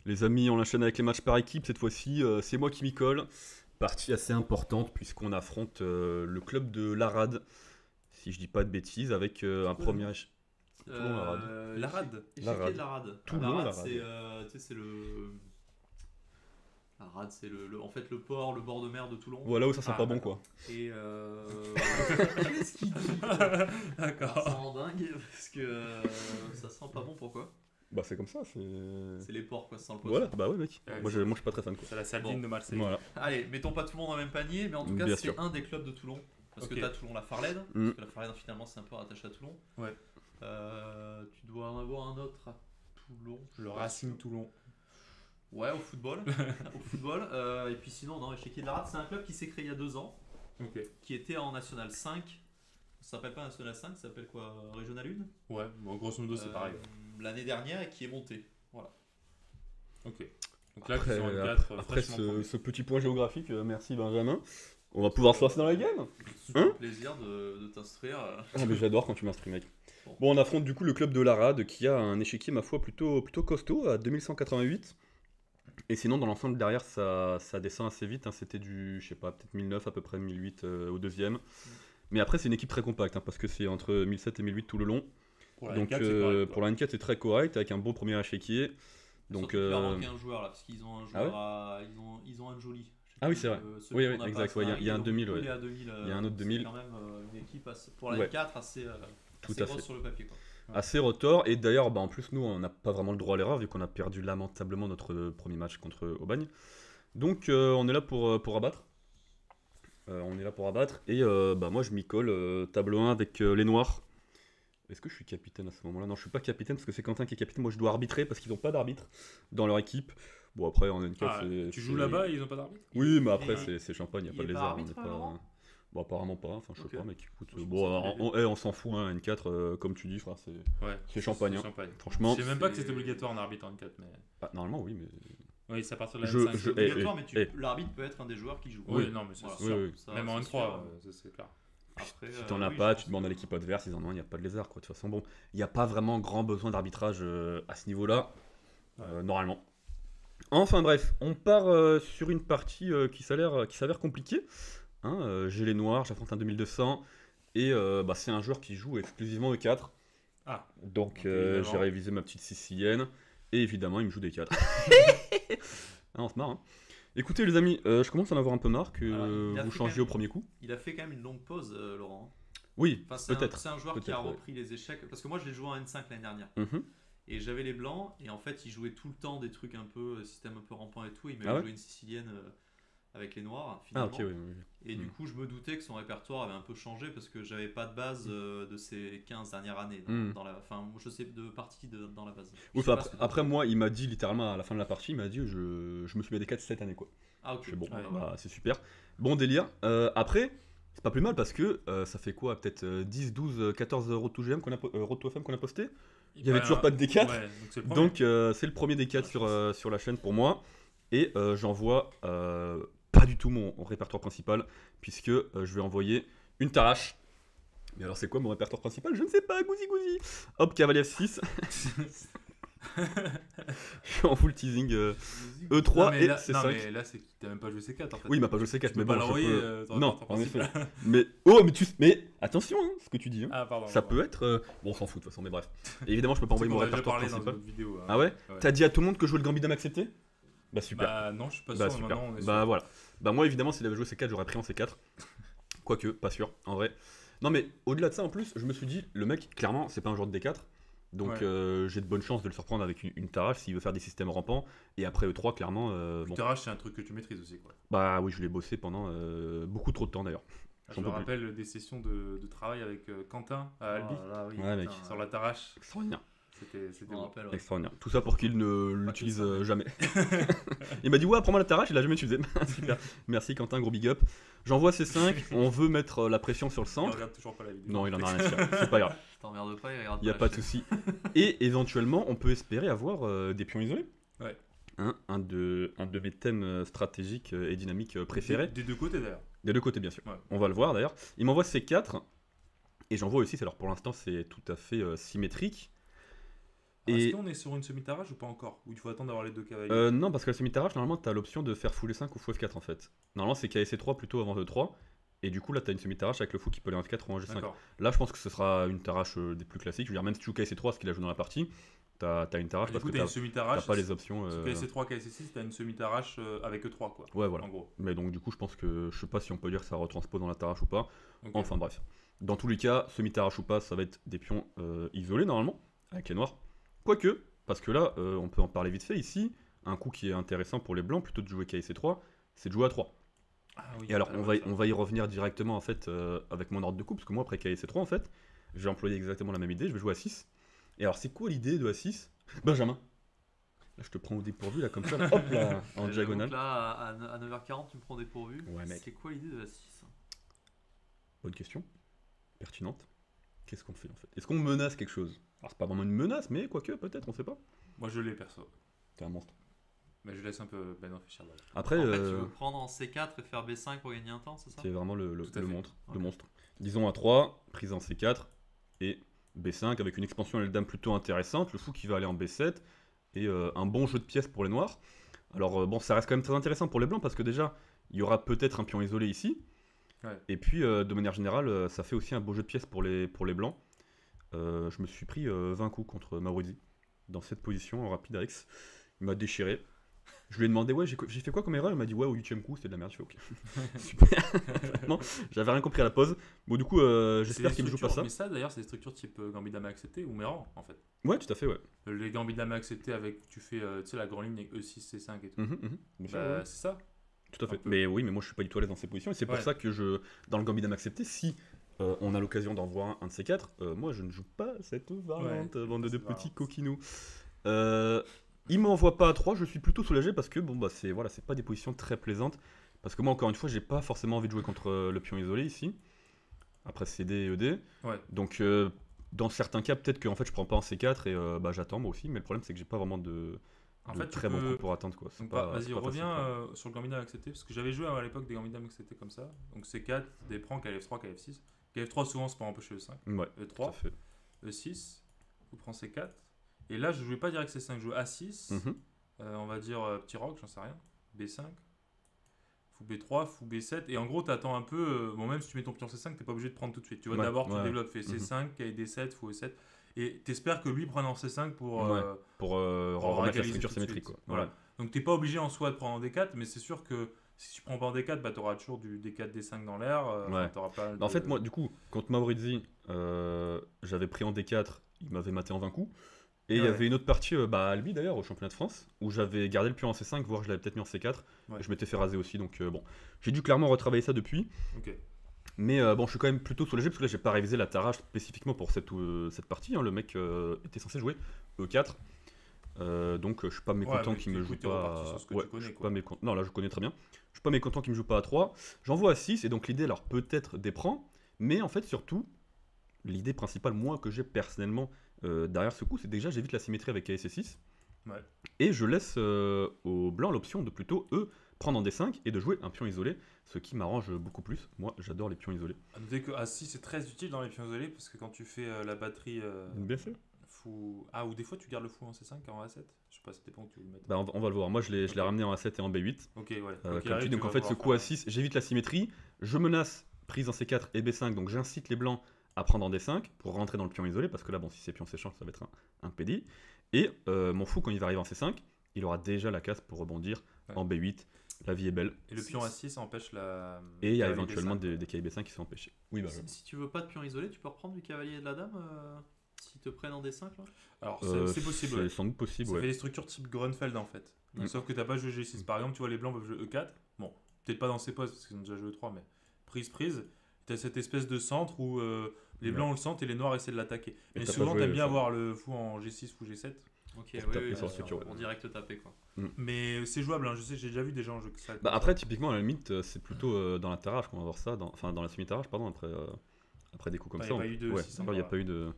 Les amis, on enchaîne avec les matchs par équipe. Cette fois-ci, c'est moi qui m'y colle. Partie assez importante puisqu'on affronte le club de l'Arad, si je dis pas de bêtises, avec un quoi, premier Toulon l'Arad. L'Arad. Échiquier de la rade. Toulon La rade, l'Arad. c'est tu sais, c'est le. La rade, c'est en fait le port, le bord de mer de Toulon. Voilà où ça sent Ah, pas bon d'accord. quoi. Et qu'est-ce qu'il dit Ça D'accord. rend dingue parce que ça sent pas bon. Pourquoi? Bah c'est comme ça, C'est les ports quoi, ça sent le poisson. Voilà, bah ouais mec. Ouais, Moi je suis pas très fan quoi. C'est la sardine Bon. de Marseille. Voilà. Allez, mettons pas Toulon dans le même panier, mais en tout cas Bien c'est sûr. un des clubs de Toulon. Parce Ok. que t'as Toulon la Farlède, Mm. parce que la Farlède finalement c'est un peu rattaché à Toulon. Ouais. Tu dois en avoir un autre à Toulon. Le Racing Toulon. Ouais, au football. Au football. Et puis sinon, non, Échiquier de la Rade, c'est un club qui s'est créé il y a 2 ans, Ok. qui était en National 5. Ça s'appelle pas National 5, ça s'appelle quoi? Régional 1. Ouais, bon, grosso modo, c'est pareil. L'année dernière et qui est monté. Voilà. Ok. Donc là, Après, ils sont en 4 après fraîchement premiers. ce petit point géographique, merci Benjamin. On va pouvoir se lancer dans la game. C'est un Hein plaisir de t'instruire. Ah mais j'adore quand tu m'instruis mec. Bon. Bon, on affronte du coup le club de l'Arad qui a un échiquier ma foi plutôt costaud à 2188. Et sinon dans l'ensemble derrière ça descend assez vite, hein. C'était du, je sais pas, peut-être 1009 à peu près 1008 au deuxième. Mais après c'est une équipe très compacte hein, parce que c'est entre 1007 et 1008 tout le long. Pour la Donc N4, c'est correct, pour la N4 c'est très correct avec un bon premier échiquier. Donc, Donc il leur manque un joueur là, parce qu'ils ont un Ah ouais joueur ils ont un joli. Je sais Ah oui, plus, c'est vrai. celui Oui, qu'on oui, n'a exact, pas, ouais, c'est il y a un Ils 2000, ont ouais. collé à 2000, Il y a un autre 2000. C'est quand même une équipe pour la Ouais. N4 assez, Tout assez à grosse fait. sur le papier quoi. Assez retors. Et d'ailleurs, bah, en plus, nous, on n'a pas vraiment le droit à l'erreur, vu qu'on a perdu lamentablement notre premier match contre Aubagne. Donc, on est là pour abattre. On est là pour abattre. Et bah, moi, je m'y colle. Tableau 1 avec les Noirs. Est-ce que je suis capitaine à ce moment-là? Non, je suis pas capitaine parce que c'est Quentin qui est capitaine. Moi, je dois arbitrer parce qu'ils n'ont pas d'arbitre dans leur équipe. Bon, après, en N4, Ah, c'est. tu joues là-bas et ils ont pas d'arbitre? Oui, mais après, Et- c'est champagne, il n'y a il pas est de pas lézard. arbitre, Laurent Bon, apparemment pas, enfin, je sais Ok. pas, mec. Écoute, Je bon, pensais qu'il on s'en fout, hein, N4, comme tu dis, frère, c'est. Ouais. C'est champagne, hein. champagne. Franchement. Je sais même pas que c'est- c'était obligatoire en arbitre en 4, mais. Ah, normalement, oui, mais. Oui, c'est à partir de la Je- N5. je- C'est obligatoire, eh, mais eh. l'arbitre peut être un des joueurs qui joue. Oui, non, mais c'est Voilà. sûr. Oui, oui. Ça, Même en c'est N3, sûr. ça, c'est clair. Après, Si t'en as oui, pas, je tu pense demandes à que- l'équipe adverse, ils en ont un, il n'y a pas de lézard, quoi. De toute façon, bon, il n'y a pas vraiment grand besoin d'arbitrage à ce niveau-là, normalement. Enfin bref, on part sur une partie qui s'avère compliquée. Hein, j'ai les Noirs, j'affronte un 2200, et bah, c'est un joueur qui joue exclusivement E4. Ah. Donc évidemment. j'ai révisé ma petite sicilienne, et évidemment, il me joue des 4. Ah, on se marre, hein. Écoutez les amis, je commence à en avoir un peu marre que Alors, il a vous fait changiez quand au même- premier coup. Il a fait quand même une longue pause, Laurent. Oui, Enfin, c'est peut-être. un joueur qui a Peut-être, ouais. repris les échecs. Parce que moi, je l'ai joué en N5 l'année dernière. Mhm. Et j'avais les blancs. Et en fait, il jouait tout le temps des trucs un peu système un peu rampant et tout. Il m'avait Ah ouais joué une sicilienne avec les noirs, Ah finalement. ok, oui, oui. Et du Mm. coup, je me doutais que son répertoire avait un peu changé parce que j'avais pas de base de ces 15 dernières années. Mm. Enfin, je sais de partie dans la base. Oui, Je sais enfin, pas ce que après, moi, il m'a dit littéralement à la fin de la partie, il m'a dit je me suis mis à des 4 cette année quoi. Ah, ok. Je fais bon, Ouais, bah, c'est super. Bon délire. Après, c'est pas plus mal parce que ça fait quoi? Peut-être 10, 12, 14 Road to GM Road to FM qu'on a posté. Il y avait toujours pas de D4. Ouais, donc c'est le premier. Donc c'est le premier D4 sur la chaîne pour moi. Et j'envoie pas du tout mon répertoire principal puisque je vais envoyer une Tarache. Mais alors c'est quoi mon répertoire principal? Je ne sais pas, gousi gousi. Hop, cavalier F6. Je suis en full teasing E3 non, mais et là, C5. non, mais là, c'est que t'as même pas joué C4 en fait. Oui, il m'a pas joué C4, Tu mais peux pas bon, je l'envoyer. peux... ton Non, répertoire en effet. principal. Mais mais attention, hein, ce que tu dis. Hein. Ah, pardon. Ça pardon. peut être... bon, on s'en fout de toute façon, mais bref. Et évidemment, je peux pas C'est envoyer qu'on mon a déjà répertoire parlé dans une principal. autre vidéo. hein. Ah ouais, Ouais. T'as dit à tout le monde que je jouais le Gambit Dame accepté? Bah super. Bah non, je suis pas Bah sûr. super. Maintenant, on est Bah sûr. voilà. Bah moi évidemment s'il avait joué C4 j'aurais pris en C4. Quoique, pas sûr, en vrai. Non mais au-delà de ça en plus, je me suis dit, le mec clairement c'est pas un joueur de D4. Donc Ouais. j'ai de bonnes chances de le surprendre avec une Tarache s'il veut faire des systèmes rampants. Et après E3 clairement, bon. Terrage, c'est un truc que tu maîtrises aussi, quoi. Bah oui je l'ai bossé pendant beaucoup trop de temps d'ailleurs. Je J'en me peux plus. rappelle des sessions de travail avec Quentin à Albi Ah, là, oui, Ouais, mec. putain, sur la Tarache. Extraordinaire. C'était Je me bon. rappelle. Ouais. Extraordinaire. Tout ça pour qu'il ne Pas l'utilise que ça. jamais. Il m'a dit ouais prends-moi la Tarache, il a jamais utilisé. Super. Merci Quentin, gros big up. J'envoie C5, on veut mettre la pression sur le Il centre. regarde toujours pas la vidéo. Non il en a rien à faire, c'est pas grave. Je t'emmerde pas, il regarde Il n'y a pas de souci. Et éventuellement, on peut espérer avoir des pions isolés. Ouais. Hein, un de mes thèmes stratégiques et dynamiques préférés. Des deux côtés d'ailleurs. Des deux côtés, bien sûr. Ouais. On va le voir d'ailleurs. Il m'envoie C4. Et j'envoie aussi, alors pour l'instant, c'est tout à fait symétrique. Est-ce qu'on est sur une semi-tarrache ou pas encore? Ou il faut attendre d'avoir les deux cavaliers? Non, parce que la semi-tarrache, normalement, t'as l'option de faire fou les 5 ou fou F4 en fait. Normalement, c'est KSC3 plutôt avant E3. Et du coup, là, t'as une semi-tarrache avec le fou qui peut aller en F4 ou en G5. D'accord. Là, je pense que ce sera une tarrache des plus classiques. Je veux dire, même si tu joues KSC3, ce qu'il a joué dans la partie, t'as une tarrache Du parce coup, que t'as une t'as semi-tarrache. pas les options. KSC3, KSC6, t'as une semi-tarrache avec E3 quoi. Ouais, voilà. En gros. Mais donc, du coup, je pense que je sais pas si on peut dire que ça retranspose dans la tarrache ou pas. Ok. Enfin, bref. Dans tous les cas, semi-tarrache ou pas, ça va être des pions isolés normalement, avec les noirs. Quoique, parce que là, on peut en parler vite fait ici. Un coup qui est intéressant pour les blancs, plutôt de jouer KSC3, c'est de jouer à 3. Ah oui, Et alors, très on bonne va y revenir directement en fait avec mon ordre de coup, parce que moi, après KSC3, en fait, je vais employer exactement la même idée, je vais jouer à 6. Et alors, c'est quoi l'idée de A6? Benjamin. Là, je te prends au dépourvu, là, comme ça, là, hop là, en J'avoue diagonale. que là, à 9h40, tu me prends dépourvu. Ouais, mec. C'est quoi l'idée de la 6? Bonne question, pertinente. Qu'est-ce qu'on fait en fait? Est-ce qu'on menace quelque chose? Alors, c'est pas vraiment une menace, mais quoique, peut-être, on sait pas. Moi je l'ai perso. T'es un monstre. Mais je laisse un peu Ben réfléchir là. Après, En fait, tu veux prendre en C4 et faire B5 pour gagner un temps, c'est ça? c'est vraiment le Tout à fait. monstre, Ok. le monstre. Disons à 3, prise en C4 et B5 avec une expansion à dame plutôt intéressante, le fou qui va aller en B7 et un bon jeu de pièces pour les noirs. Alors bon, ça reste quand même très intéressant pour les blancs parce que déjà, il y aura peut-être un pion isolé ici. Ouais. Et puis de manière générale, ça fait aussi un beau jeu de pièces pour les blancs. Je me suis pris 20 coups contre Maurizi dans cette position en rapide Aix. Il m'a déchiré. Je lui ai demandé, ouais, j'ai fait quoi comme erreur? Il m'a dit, ouais, au 8ème coup, c'était de la merde. Je fais, ok. Super. Vraiment, j'avais rien compris à la pause. Bon, du coup, j'espère qu'il me joue pas ça. Mais ça d'ailleurs, c'est des structures type Gambit Dame accepté ou Méran en fait. Ouais, tout à fait, ouais. Les Gambit Dame accepté avec, tu fais tu sais, la grande ligne avec E6, C5 et tout. Bien sûr, Bah, ouais. c'est ça. Tout à fait. un peu. Mais oui, mais moi, je suis pas du tout à l'aise dans ces positions. Et c'est pour Ouais. ça que dans le Gambit Dame accepté, si on a l'occasion d'en voir un de ces quatre, moi, je ne joue pas cette variante, bande de cette petits variante. coquinous. Il m'envoie pas à 3, je suis plutôt soulagé parce que bon bah c'est pas des positions très plaisantes parce que moi encore une fois j'ai pas forcément envie de jouer contre le pion isolé ici après CD et ED. Ouais. Donc dans certains cas peut-être que en fait je prends pas en C4 et bah j'attends moi aussi, mais le problème c'est que j'ai pas vraiment de En fait, tu très bon peux- coup pour attendre quoi. C'est Donc, pas- vas-y, c'est pas facile, reviens quoi. sur le Gambit Dame accepté parce que j'avais joué à l'époque des Gambit Dame acceptés comme ça. Donc C4, des prends KF3, KF6. KF3 souvent c'est pour empêcher E5. Ouais, tout à E3, fait. E6, vous prenez C4. Et là je jouais pas direct C5, je jouais A6. Mhm. On va dire petit rock, j'en sais rien. B5. Fou B3, fou B7. Et en gros, t'attends un peu. Bon, même si tu mets ton pion C5, t'es pas obligé de prendre tout de suite. Tu vois, Ouais, d'abord, tu ouais. développes, fais C5, KD7, fou E7. Et t'espères que lui prenne en C5 pour. Ouais. Pour remettre la égaliser structure tout de symétrique suite. quoi. Voilà. Ouais. Donc t'es pas obligé en soi de prendre en D4, mais c'est sûr que si tu prends pas en D4, bah t'auras toujours du D4, D5 dans l'air. Ouais. T'auras pas Bah, en fait moi du coup contre Maurizi j'avais pris en D4, il m'avait maté en 20 coups. Et il y Ouais. avait une autre partie, à Albi d'ailleurs, au championnat de France, où j'avais gardé le pion en C5, voire je l'avais peut-être mis en C4, Ouais. et je m'étais fait raser aussi, donc bon. J'ai dû clairement retravailler ça depuis, Ok. mais bon, je suis quand même plutôt soulagé, parce que là, j'ai pas révisé la tarage spécifiquement pour cette partie, hein. Le mec était censé jouer E4, donc je suis pas mécontent mais qu'il me du coup, joue t'es reparti pas... sur ce que Ouais, tu connais, je suis quoi. pas mécontent... Non, là, je connais très bien. Je suis pas mécontent qu'il me joue pas à 3, j'envoie à 6, et donc l'idée, alors peut-être des prends, mais en fait, surtout, l'idée principale, moi, que j'ai personnellement derrière ce coup, c'est déjà j'évite la symétrie avec KSC6. Ouais. Et je laisse aux blancs l'option de plutôt, eux, prendre en D5 et de jouer un pion isolé, ce qui m'arrange beaucoup plus. Moi, j'adore les pions isolés. À noter que A6 c'est très utile dans les pions isolés parce que quand tu fais la batterie Bien sûr. fou. Ah, ou des fois tu gardes le fou en C5 en A7. Je sais pas, ça dépend où tu veux le mettre. Bah, on va le voir. Moi, je l'ai ramené en A7 et en B8. Ok, ouais. Comme Ok, tu arrive, dis, donc tu en vas fait, ce pouvoir coup faire- A6, j'évite la symétrie. Je menace prise en C4 et B5, donc j'incite les blancs à prendre en D5 pour rentrer dans le pion isolé, parce que là, bon, si c'est pion s'échange, ça va être un PD. Et mon fou, quand il va arriver en C5, il aura déjà la case pour rebondir Ouais. en B8. La vie est belle. Et le pion A6 empêche la. Et il y a cavalier éventuellement D5. des KIB5 qui sont empêchés. Oui, bah, Si tu veux pas de pion isolé, tu peux reprendre du cavalier et de la dame s'ils te prennent en D5 là? Alors, euh, c'est possible. Ouais. C'est sans doute possible, Ça ouais. fait des structures type Grunfeld en fait. Donc, Mm. Sauf que t'as pas joué G6. Par exemple, tu vois, les blancs peuvent jouer E4. Bon, peut-être pas dans ces postes parce qu'ils ont déjà joué E3, mais prise. T'as cette espèce de centre où les Ouais. blancs ont le centre et les noirs essaient de l'attaquer. Et Mais t'as pas souvent, joué, t'aimes bien ça. avoir le fou en G6 ou G7. Ok, Pour taper oui, sur la structure, ouais. en direct taper quoi. Mais c'est jouable, hein. Je sais, j'ai déjà vu des gens jouer que ça. Bah après, typiquement, à la limite, c'est plutôt dans la tarage qu'on va voir ça, enfin dans la semi-tarage, pardon, après des coups comme Ah, ça. y a pas eu de Ouais, 600, il n'y a ouais. pas eu de.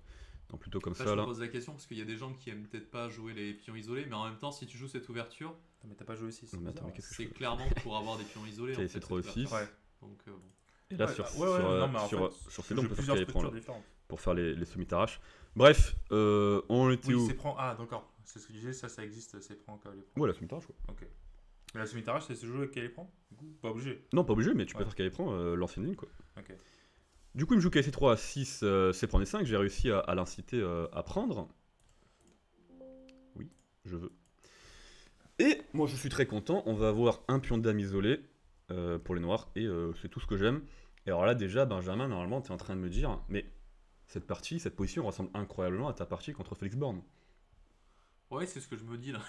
Non, plutôt comme Après, ça je me là. pose la question parce qu'il y a des gens qui aiment peut-être pas jouer les pions isolés, mais en même temps, si tu joues cette ouverture, Attends, mais t'as pas joué 6. Non, mais attends, mais qu'est-ce que c'est je fais clairement pour avoir des pions isolés. Ok, en c'est fait, trop cette aussi. ouverture. Ouais. Donc, bon. Et là, Ouais, sur non, mais en sur fait, ces je deux, on joue peut faire plusieurs qu'il y ait prend structures là. différentes. pour faire les semis-taraches. Bref, on était Oui, où? c'est prend. Ah, d'accord. C'est ce que je disais, ça existe, c'est prend cavalier prend. Ouais, la semi-tarache, ouais. Ok. Mais la semi-tarache, c'est ce jeu avec cavalier prend du coup? Pas obligé. Non, pas obligé, mais tu peux Ouais. faire qu'elle prend l'ancienne ligne, quoi. Ok. Du coup, il me joue KC3 à 6, c'est prendre 5. J'ai réussi à l'inciter à prendre. Oui, je veux. Et moi, je suis très content. On va avoir un pion de dame isolé pour les noirs. Et c'est tout ce que j'aime. Et alors là, déjà, Benjamin, normalement, tu es en train de me dire, mais cette partie, cette position ressemble incroyablement à ta partie contre Félix Born. Ouais, c'est ce que je me dis là.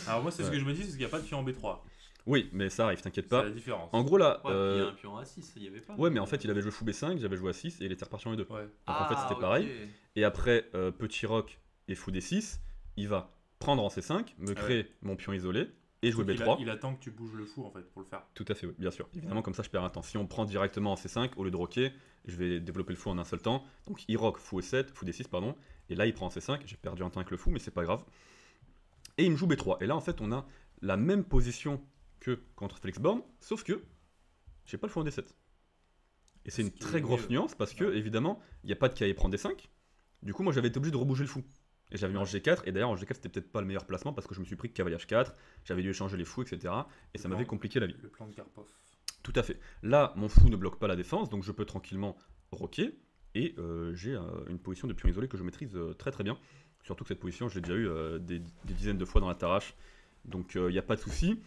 Alors, moi, c'est ce Ouais. que je me dis, c'est qu'il n'y a pas de pion en B3. Oui, mais ça arrive, t'inquiète C'est pas. la différence. En gros, là. Ouais, puis il y a un pion à 6, il y avait pas. Ouais, mais en fait, il avait joué fou B5, j'avais joué à 6 et il était reparti en E2. Ouais. Donc en fait, c'était ok. pareil. Et après, petit roc et fou D6, il va prendre en C5, me Ah créer mon pion isolé et jouer Donc, B3. il attend que tu bouges le fou en fait pour le faire. Tout à fait, oui, bien sûr. Évidemment, comme ça, je perds un temps. Si on prend directement en C5, au lieu de roquer, je vais développer le fou en un seul temps. Donc, il rock fou E7, fou D6, pardon. Et là, il prend en C5. J'ai perdu un temps avec le fou, mais c'est pas grave. Et il me joue B3. Et là, en fait, on a la même position que contre Félix Born, sauf que j'ai pas le fou en D7. Et c'est Ce une qui très est grosse mieux. nuance parce que, Ouais. évidemment, il n'y a pas de cahier prendre D5. Du coup, moi, j'avais été obligé de rebouger le fou. Et j'avais mis en G4. Et d'ailleurs, en G4, c'était peut-être pas le meilleur placement parce que je me suis pris cavalier H4. J'avais dû échanger les fous, etc. Et ça Le m'avait plan- compliqué la vie. Le plan de Karpov. Tout à fait. Là, mon fou ne bloque pas la défense, donc je peux tranquillement roquer. Et j'ai une position de pion isolé que je maîtrise très très bien. Surtout que cette position, je l'ai déjà eu des dizaines de fois dans la tarache. Donc il n'y a pas de souci.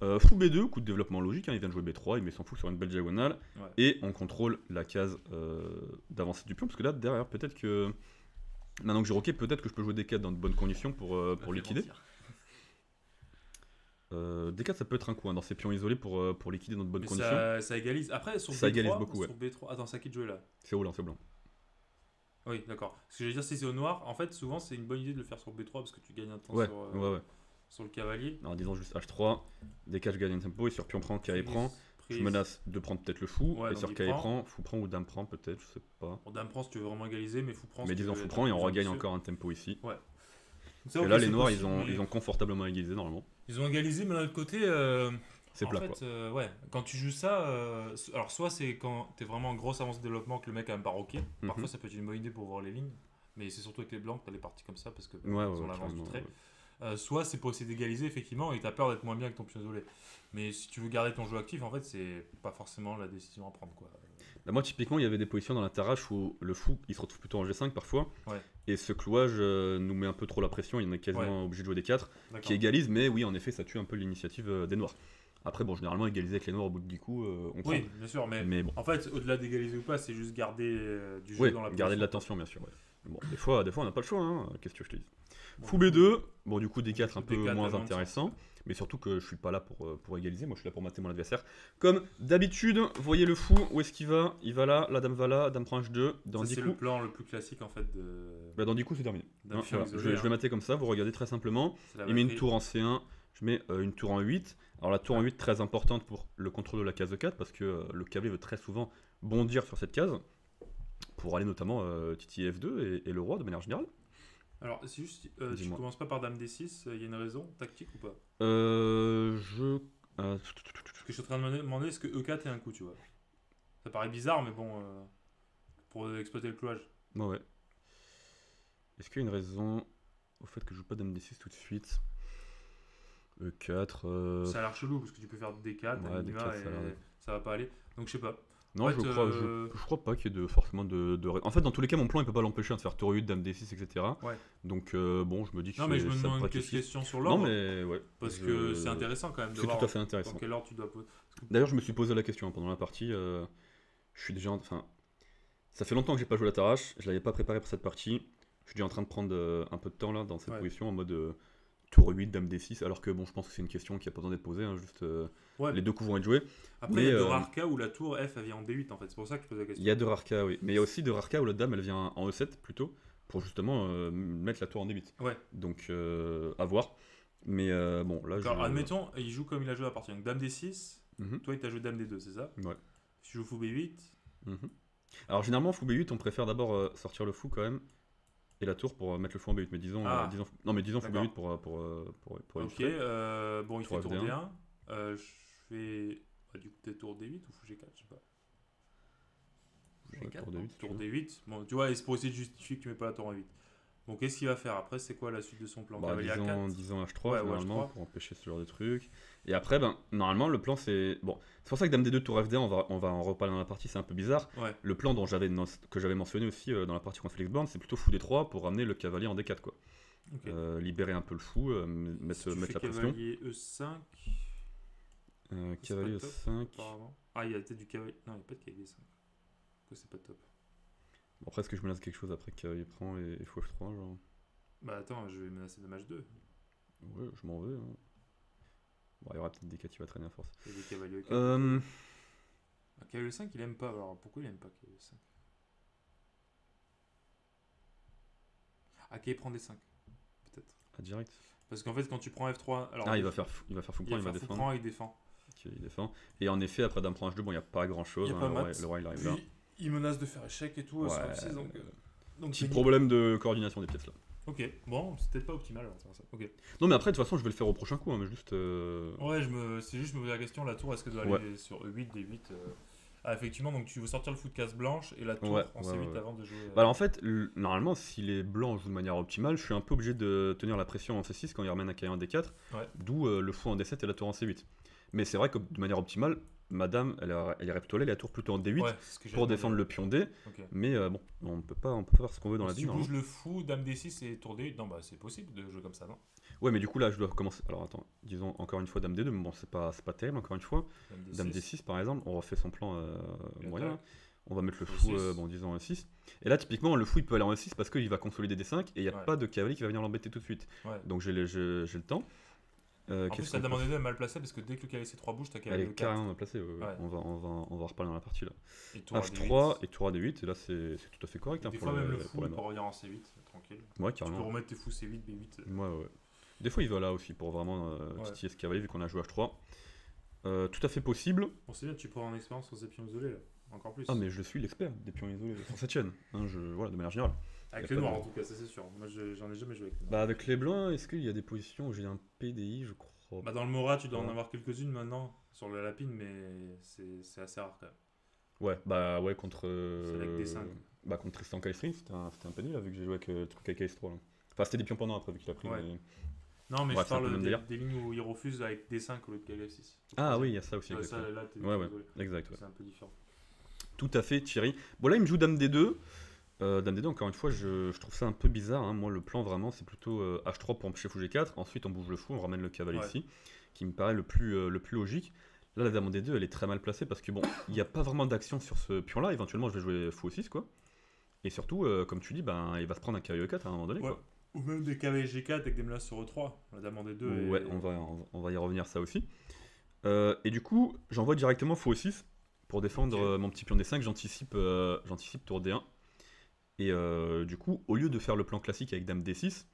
Fou B2, coup de développement logique, hein, il vient de jouer B3, il met son fou sur une belle diagonale. Ouais. Et on contrôle la case d'avancée du pion. Parce que là, derrière, peut-être que. Maintenant que j'ai roqué, peut-être que je peux jouer D4 dans de bonnes conditions pour Ça fait liquider. mentir. D4, ça peut être un coup hein, dans ces pions isolés pour liquider dans de bonnes Mais conditions. ça égalise. Après, sur Ça B3, égalise beaucoup, ouais. sur B3. Attends, c'est à qui de jouer là? C'est haut là, c'est blanc. Oui, d'accord. Ce que je veux dire, si c'est au noir, en fait, souvent c'est une bonne idée de le faire sur B3 parce que tu gagnes un temps Ouais, sur, ouais. sur le cavalier. Alors disons juste H3, D4 je gagne un tempo et sur pion prend, KE prend. Prise. Je menace de prendre peut-être le fou, Ouais, et donc sur il KE prend. prend, fou prend ou dame prend peut-être, je sais pas. Bon, dame prend si tu veux vraiment égaliser, mais fou prend. Mais si tu disons veux fou être prend et on plus regagne ambitieux. encore un tempo ici. Ça, Et ok, là c'est les noirs possible, mais ils ont confortablement égalisé normalement. ils ont égalisé, mais d'un autre côté, C'est en plat fait, quoi. ouais, quand tu joues ça, alors soit c'est quand t'es vraiment en grosse avance de développement que le mec a même pas rocké. Parfois Mhm. ça peut être une bonne idée pour voir les lignes, mais c'est surtout avec les blancs que t'as les parties comme ça parce que Ouais, ils ouais, ont l'avance du carrément, trait. ouais. Soit c'est pour essayer d'égaliser effectivement et t'as peur d'être moins bien avec ton pion isolé. Mais si tu veux garder ton jeu actif, en fait, c'est pas forcément la décision à prendre quoi. Bah, moi typiquement il y avait des positions dans la tarache où le fou il se retrouve plutôt en G5 parfois. Ouais. Et ce clouage nous met un peu trop la pression, il en est quasiment obligé de jouer des 4 qui D'accord. égalise, mais oui en effet ça tue un peu l'initiative des noirs. Après bon généralement égaliser avec les noirs au bout de 10 coups on prend. Oui, bien sûr, mais bon. en fait, au-delà d'égaliser ou pas, c'est juste garder du jeu Oui, dans la garder de position. l'attention bien sûr. Ouais. Bon, des fois on n'a pas le choix, hein. Qu'est-ce que je te dis. Bon, Fou B2, bon du coup D4 un peu D4, moins moins de intéressant, mais surtout que je suis pas là pour égaliser, moi je suis là pour mater mon adversaire. Comme d'habitude, voyez le fou, où est-ce qu'il va? Il va là, la dame va là, dame prend H2, dans Ça, 10 c'est le coups. plan le plus classique en fait Bah, dans 10 coups c'est terminé. d'un Hein, pion voilà. isolé, Je vais hein. mater comme ça, vous regardez très simplement. C'est la Il met une batterie. tour en C1, je mets une tour en 8. Alors la tour en 8 très importante pour le contrôle de la case de 4 parce que le cavalier veut très souvent bondir sur cette case pour aller notamment titiller F2 et le roi de manière générale. Alors, c'est juste, tu Dis-moi. commences pas par dame D6, il y a une raison tactique ou pas? Je... Parce que je suis en train de me demander est-ce que E4 est un coup, tu vois. Ça paraît bizarre, mais bon, pour exploiter le clouage. Ouais. Est-ce qu'il y a une raison au fait que je joue pas dame D6 tout de suite? E4. Ça a l'air chelou parce que tu peux faire D4, Ouais, à minima, D4, ça a l'air et ça va pas aller. Donc je sais pas. Non, En je fait, crois, je crois pas qu'il y ait forcément En fait, dans tous les cas, mon plan il peut pas l'empêcher de faire tour 8, dame D6, etc. Ouais. Donc bon, je me dis que Non, mais je me ça demande prête une aussi. question sur Non, l'ordre. mais ouais. Parce que c'est intéressant quand même de C'est voir tout à fait intéressant. dans quel ordre tu dois poser. D'ailleurs, je me suis posé la question pendant la partie. Je suis déjà. Enfin, ça fait longtemps que j'ai pas joué la tarache. Je l'avais pas préparé pour cette partie. Je suis déjà en train de prendre un peu de temps là dans cette Ouais. position en mode tour 8, dame D6. Alors que bon, je pense que c'est une question qui a pas besoin d'être posée. Hein, juste Ouais. les deux coups vont être joués. Après, il y a Mais, de rares cas où la tour F elle vient en D8 en fait. C'est pour ça que je pose la question. Il y a de rares cas, oui. Mais il y a aussi de rares cas où la dame elle vient en E7 plutôt pour justement mettre la tour en D8. Ouais. Donc à voir. Mais bon, là Alors, admettons, il joue comme il a joué à partir. Donc dame D6, Mhm, toi il t'a joué dame D2, c'est ça? ouais. Si tu joues fou B8, Mhm. Alors généralement, fou B8, on préfère d'abord sortir le fou quand même et la tour pour mettre le fou en B8. Mais disons, Ah. non, mais disons fou D'accord. B8 pour ok. illustrer. Bon, il Tour fait tour FD1. D1. Je fais du coup peut-être tour D8 ou fou G4, je sais pas. Ouais, G4, tour de non 8. si tu Tour veux. D8. Bon, tu vois, et c'est pour essayer de justifier que tu mets pas la tour en 8. Donc qu'est-ce qu'il va faire après? C'est quoi la suite de son plan? Bah, Cavalier disons, A4. disons H3 Ouais, ou généralement H3. pour empêcher ce genre de truc. Et après, ben, normalement, le plan c'est. Bon, c'est pour ça que Dame D2 tour FD1, on va en reparler dans la partie, c'est un peu bizarre. Ouais. Le plan que j'avais mentionné aussi dans la partie contre Félix Born, c'est plutôt fou D3 pour ramener le cavalier en D4, quoi. Ok. Libérer un peu le fou, Si tu mettre fais la pression. cavalier E5. Cavalier pas top, E5. apparemment. Ah, il y a peut-être du cavalier. Non, il n'y a pas de cavalier 5. Que c'est pas top. Bon, après, est-ce que je menace quelque chose après que cavalier prend et fou F3 genre. Bah attends, je vais menacer dommage 2. Ouais, je m'en vais. Hein. Bon, il y aura peut-être des 4 qui va traîner à force. Il y a des cavaliers E4. Euh, Ah, cavalier 5, il aime pas. Alors pourquoi il aime pas cavalier 5? Ah, cavalier prend des 5. Peut-être. direct. Parce qu'en fait, quand tu prends F3. Alors, Ah, il va faire fou prend, il va fou défendre. prend, il défend. Ok, il défend. Et en effet, après Dame prend H2, bon, il n'y a pas grand chose. Il y a pas le, mat. roi, il arrive là. Puis, il menace de faire échec et tout Ouais, sur F6. Donc petit c'est problème de coordination des pièces là. Ok, bon, c'est peut-être pas optimal. Alors, ça. Ok. Non, mais après, de toute façon, je vais le faire au prochain coup. Hein, mais juste. Ouais, c'est juste me poser la question, la tour, est-ce qu'elle doit aller sur E8, D8 Ah, effectivement, donc tu veux sortir le fou de case blanche et la tour Ouais, en C8 avant de jouer. Bah, alors, en fait, normalement, si les blancs jouent de manière optimale, je suis un peu obligé de tenir la pression en C6 quand ils ramènent un cavalier en D4. Ouais. D'où le fou en D7 et la tour en C8. Mais c'est vrai que de manière optimale, madame, elle irait plutôt là, la tour plutôt en D8 Ouais, c'est ce que pour défendre le pion D. Ok. Mais bon, on peut pas faire ce qu'on veut dans la Si vie. tu bouges normalement. le fou, dame D6 et tour D8, non, bah c'est possible de jouer comme ça, non? Ouais, mais du coup, là, je dois commencer. Alors, attends, disons encore une fois Dame D2, mais bon, c'est pas terrible, encore une fois. Dame D6, par exemple, on refait son plan moyen. On va mettre le fou, bon, disons E6. Et là, typiquement, le fou, il peut aller en E6 parce qu'il va consolider D5 et il n'y a pas de cavalier qui va venir l'embêter tout de suite. Ouais. Donc, j'ai le temps. En plus, la dame en D2 est mal placée parce que dès que le cavalier C3 bouge, t'as Elle cavalier est E4. carrément placée. Ouais. On va en reparler dans la partie là. Et tour H3 D8. et tour A D8, et là, c'est tout à fait correct. Des pour fois, même le pour fou, la il peut main. revenir en C8, tranquille. Ouais, Tu peux carrément. remettre tes fous C8, B8. Ouais. Des fois, il va là aussi pour vraiment titiller ce cavalier vu qu'on a joué H3. Tout à fait possible. Bon, c'est bien, tu prends en expérience sur ces pions isolés là. Encore plus. Ah, mais je suis l'expert des pions isolés sur cette chaîne. Hein, voilà, de manière générale. Avec y a les pas noirs de- en tout cas, ça c'est sûr. Moi j'en ai jamais joué avec les noirs. Bah, avec les blancs, est-ce qu'il y a des positions où j'ai un PDI, je crois. Bah, dans le Mora, tu dois en Ouais. avoir quelques-unes maintenant sur la lapine, mais c'est assez rare quand même. Ouais, contre. C'est avec des 5. Bah, contre Tristan Calistri, c'était un peu nul là, vu que j'ai joué avec le truc avec AS3. Là. Enfin, c'était des pions pendant après, vu qu'il a pris. Ouais. Mais... Non, mais Ouais, je c'est un peu parle le même délire. des lignes où il refuse avec D5 au lieu de KF6. Ah oui, il y a ça aussi. Ouais, exactement. ça, là, t'es Ouais, désolé. exact. Ouais. C'est un peu différent. Tout à fait, Thierry. Bon, là, il me joue Dame D2. Dame D2, encore une fois, je trouve ça un peu bizarre. Hein. Moi, le plan vraiment, c'est plutôt H3 pour empêcher fou G4. Ensuite, on bouge le fou, on ramène le cavalier Ouais. ici, qui me paraît le plus logique. Là, la Dame en D2, elle est très mal placée parce que bon, il n'y a pas vraiment d'action sur ce pion-là. Éventuellement, je vais jouer fou E6, quoi. Et surtout, comme tu dis, ben, il va se prendre un cavalier E4 à un moment donné, Ouais. quoi. Ou même des cavaliers G4 avec des menaces sur E3. La dame en D2. Ouais, on va y revenir ça aussi. Et du coup, j'envoie directement fou E6 pour défendre Ok. mon petit pion D5. J'anticipe tour D1. Et du coup, au lieu de faire le plan classique avec Dame D6,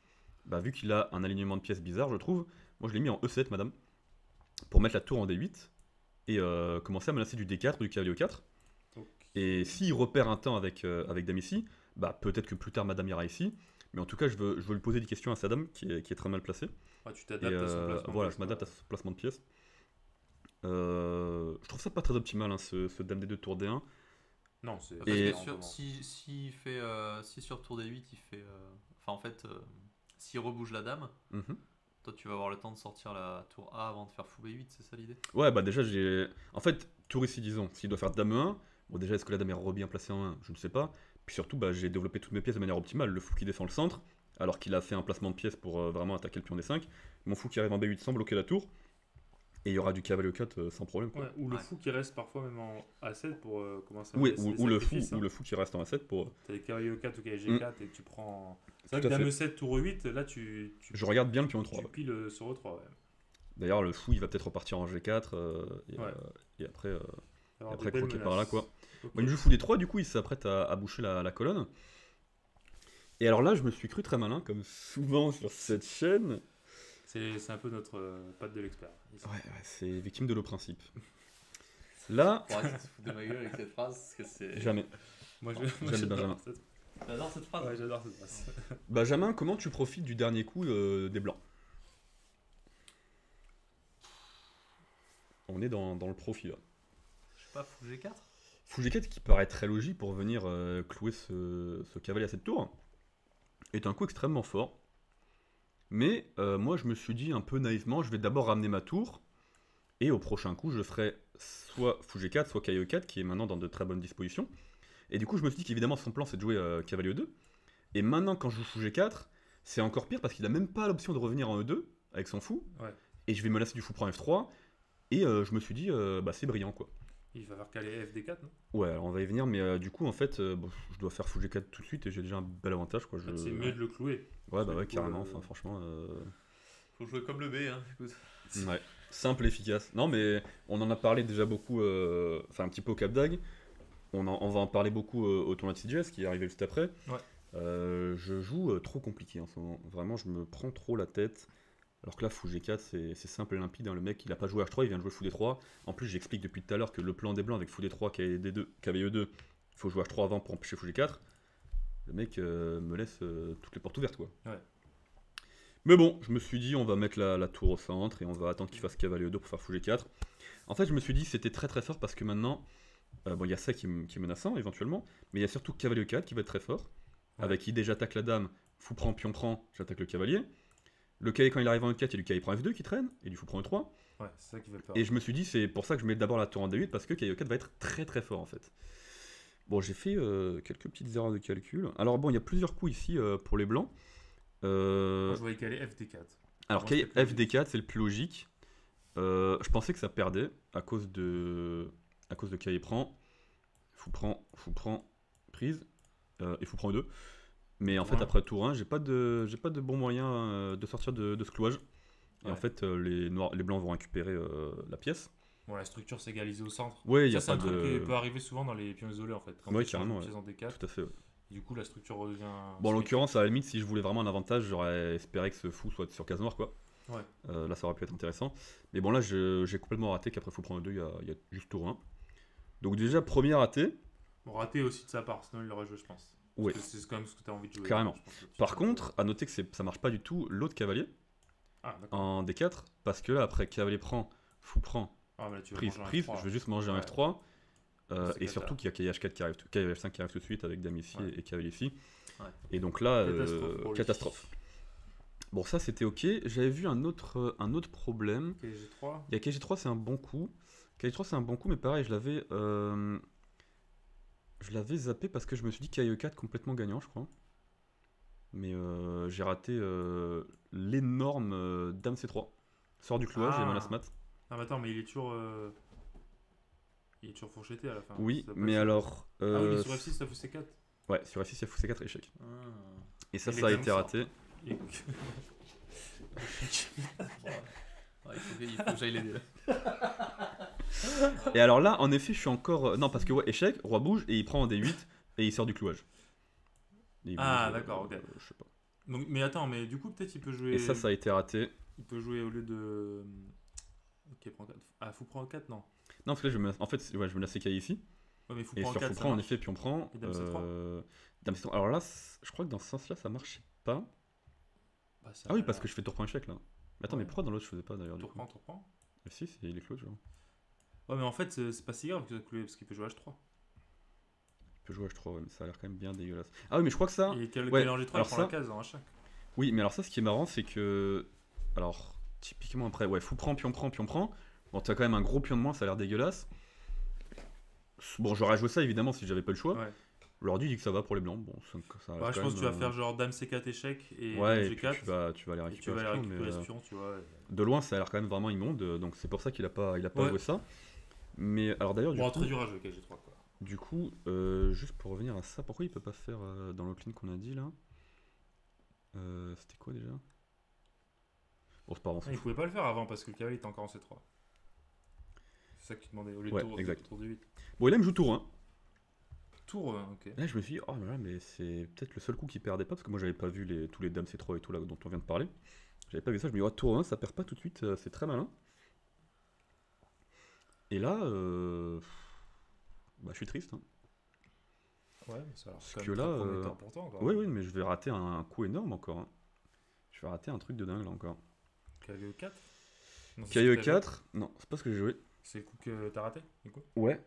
bah, vu qu'il a un alignement de pièces bizarre, je trouve, moi je l'ai mis en E7, madame, pour mettre la tour en D8 et commencer à menacer du D4 ou du cavalier E4. Ok. Et s'il repère un temps avec Dame ici, bah, peut-être que plus tard Madame ira ici. Mais en tout cas, je veux lui poser des questions à sa Dame qui est très mal placée. Ah, tu Et t'adaptes à son placement. voilà, de je m'adapte à ce placement de pièces. Je trouve ça pas très optimal, hein, ce Dame D2 tour D1. Non, c'est. Parce Et- que si sur tour D8 il fait. Enfin, en fait, s'il rebouge la dame, Mhm. toi tu vas avoir le temps de sortir la tour A avant de faire fou B8, c'est ça l'idée? Ouais, bah déjà, j'ai. En fait, tour ici, disons, s'il doit faire Dame E1, bon, déjà, est-ce que la Dame est re bien placée en 1? Je ne sais pas. Puis surtout, bah, j'ai développé toutes mes pièces de manière optimale. Le fou qui défend le centre, alors qu'il a fait un placement de pièces pour vraiment attaquer le pion D5. Mon fou qui arrive en B8 sans bloquer la tour. Et il y aura du cavalier E4 sans problème. Quoi. Ouais, ou le Ouais. fou qui reste parfois même en A7 pour commencer à Oui, mettre des ou le fou, sacrifices, hein. ou le fou qui reste en A7 pour. T'as des cavaliers E4 ou cavalier G4 et tu prends. C'est vrai Tout que à dame fait. E7, tour E8, là tu Je regarde bien le pion 3. tu piles sur E3. Ouais. D'ailleurs, le fou, il va peut-être repartir en G4. Et, Ouais. et après, Alors, après des belles croquer par là, menaces. quoi. Ok. Bon, il me joue fou D3, du coup, il s'apprête à boucher la colonne. Et alors là, je me suis cru très malin, comme souvent sur cette chaîne. C'est un peu notre patte de l'expert. ici. Ouais, c'est victime de le principe. Là, Pour arrêter de se foutre de ma gueule avec cette phrase, parce que c'est. jamais. Moi, Jamais j'adore Benjamin. cette- J'adore cette phrase. Ouais, j'adore cette phrase. Benjamin, comment tu profites du dernier coup des blancs? On est dans le profit là. Je sais pas, fou G4? Fou G4 qui paraît très logique pour venir clouer ce cavalier à cette tour est un coup extrêmement fort. Mais moi je me suis dit un peu naïvement, je vais d'abord ramener ma tour et au prochain coup je ferai soit Fou G4 soit cavalier E4 qui est maintenant dans de très bonnes dispositions. Et du coup je me suis dit qu'évidemment son plan c'est de jouer cavalier E2. Et maintenant quand je joue Fou G4 c'est encore pire parce qu'il a même pas l'option de revenir en E2 avec son fou. Ouais. Et je vais me lasser du fou prend F3 et je me suis dit bah c'est brillant quoi. Il va faire caler FD4, non? Ouais, alors on va y venir, mais du coup, en fait, bon, je dois faire fou G4 tout de suite et j'ai déjà un bel avantage, quoi. En fait, c'est mieux de le clouer. Ouais, bah ouais, Du coup, carrément, enfin, franchement. Faut jouer comme le B, hein. Écoute. Ouais, simple, efficace. Non, mais on en a parlé déjà beaucoup, enfin, un petit peu au Cap d'Agde. On va en parler beaucoup au tournoi de CGS qui est arrivé juste après. Ouais. Je joue trop compliqué en ce moment. Vraiment, je me prends trop la tête. Alors que là, fou G4, c'est simple et limpide. Hein. Le mec, il a pas joué H3, il vient de jouer fou D3. En plus, j'explique depuis tout à l'heure que le plan des blancs avec fou D3, cavalier E2, il faut jouer H3 avant pour empêcher fou G4. Le mec me laisse toutes les portes ouvertes, quoi. Ouais. Mais bon, je me suis dit, on va mettre la tour au centre et on va attendre qu'il fasse cavalier E2 pour faire fou G4. En fait, je me suis dit, c'était très très fort parce que maintenant, bon, il y a ça qui est menaçant éventuellement, mais il y a surtout cavalier E4 qui va être très fort. Ouais. Avec idée, j'attaque la dame, fou prend, pion prend, j'attaque le cavalier. Le cavalier, quand il arrive en E4, il y a du cavalier prend F2 qui traîne, et du fou prend E3. Ouais, c'est ça qui fait peur. Et je me suis dit, c'est pour ça que je mets d'abord la tour en D8, parce que cavalier E4 va être très très fort en fait. Bon, j'ai fait quelques petites erreurs de calcul. Alors bon, il y a plusieurs coups ici pour les blancs. Moi, je voyais caler FD4. Alors, Moi, cavalier c'était plus FD4, c'est le plus logique. Je pensais que ça perdait à cause de cavalier prend, fou prend, prise, et fou prend E2. Mais en Tour fait, un. après tour 1, j'ai pas de bon moyen de sortir de ce clouage. Et Ouais. en fait, les blancs vont récupérer la pièce. Bon, la structure s'égalise au centre. Ouais, il y Ça, a c'est un pas truc qui de. peut arriver souvent dans les pions isolés en fait. Quand Ouais, tu changes carrément, une pièce en D4, Tout à fait. Ouais. et du coup la structure revient. Bon, en l'occurrence, à la limite, si je voulais vraiment un avantage, j'aurais espéré que ce fou soit sur case noire, quoi. Ouais. Là, ça aurait pu être intéressant. Mais bon, là, j'ai complètement raté qu'après fou prend E2, il y a juste tour 1. Donc, déjà, premier raté. Bon, raté aussi de sa part, sinon il l'aurait joué, je pense. Ouais. Parce que c'est quand même ce que tu as envie de jouer. Carrément. Je pense que tu Par fais- contre, à noter que ça marche pas du tout l'autre cavalier Ah, d'accord. en D4, parce que là, après cavalier prend, fou prend, Ah, mais là, tu vas prise, manger un prise, F3. je vais juste manger un Ouais. F3. C'est Et cata. surtout qu'il y a cavalier H4 qui arrive, cavalier F5 qui arrive tout de suite avec dame ici Ouais. et cavalier ici. Ouais. Et donc là, Catastrophe pour lui. catastrophe. Bon, ça c'était ok. J'avais vu un autre problème. KG3. Il y a KG3, c'est un bon coup. KG3, c'est un bon coup, mais pareil, je l'avais zappé parce que je me suis dit KE4 complètement gagnant, je crois. Mais j'ai raté l'énorme dame C3. Sort du clouage et Ah. menace mat. Ah, mais attends, mais il est toujours. Il est toujours fourchetté à la fin. Oui, Ça peut mais être- alors. Ah oui, mais sur F6, ça fout C4. Ouais, sur F6, il y a fou C4 échec. Ah. Et ça, Et les ça a dames été sortent. raté. Et- Ouais, il faut que j'aille l'aider là. Et alors là, en effet, je suis encore. Non, parce que ouais, échec, roi bouge et il prend en D8 et il sort du clouage. Et il Ah, bouge, d'accord, ok. Je sais pas. Donc, mais attends, mais du coup, peut-être il peut jouer. Et ça a été raté. Il peut jouer au lieu de. Ok, prend 4. Ah, fou prend 4, non. Non, parce que là, en fait, ouais, je me la sécaille ici. Ouais, mais fou Et prend sur 4. fou ça prend, en marche. effet, puis on prend. Et dame C3. Dame C3. Alors là, je crois que dans ce sens-là, ça marchait pas. Bah, ça Ah oui, a parce que l'air- je fais tour prend échec là. Mais attends, Ouais. mais pourquoi dans l'autre je faisais pas d'ailleurs du Tour coup prend, tour prend. Si, il est clos, genre. Ouais, mais en fait, c'est pas si grave que ça coulait parce qu'il peut jouer H3. Il peut jouer H3, ouais, mais ça a l'air quand même bien dégueulasse. Ah oui, mais je crois que ça. Et quel ouais, en G3, il alors prend ça- la case en H5. Oui, mais alors ça, ce qui est marrant, c'est que. Alors, typiquement après, ouais, fou prend, pion prend, pion prend. Bon, t'as quand même un gros pion de moins, ça a l'air dégueulasse. Bon, j'aurais joué ça évidemment si j'avais pas le choix. Ouais. L'ordi dit que ça va pour les blancs. Bon, ça Ouais, je pense que tu vas faire genre Dame C4 échec et Ouais, Dame et puis G4. tu vas aller Et tu vas récupérer aller ce pion, récupérer mais, ce pion, tu vois. de loin, ça a l'air quand même vraiment immonde, donc c'est pour ça qu'il a pas Ouais. joué ça. Mais alors d'ailleurs, Bon, très dur à jouer KG3 quoi. du coup, juste pour revenir à ça, pourquoi il peut pas faire dans l'autre ligne qu'on a dit là C'était quoi déjà Bon, c'est pas grave, on s'en Il fout. pouvait pas le faire avant parce que le cavalier était encore en C3. C'est ça que tu demandais au lieu de Ouais, tour, exact. tour du 8. Bon, il aime joue tour 1. Tour, ok. Là, je me suis dit, oh là là, mais c'est peut-être le seul coup qui perdait pas, parce que moi, j'avais pas vu tous les dames C3 et tout là dont on vient de parler. J'avais pas vu ça, je me dis, oh, tour 1, ça perd pas tout de suite, c'est très malin. Et là, bah, je suis triste. Hein. Ouais, mais ça a l'air Parce quand que même là, très prometteur pour toi encore. Oui, oui, mais je vais rater un coup énorme encore. Hein. Je vais rater un truc de dingue là encore. Cavalier 4 KE 4, non, c'est pas ce que j'ai joué. C'est le coup que t'as raté du coup. Ouais.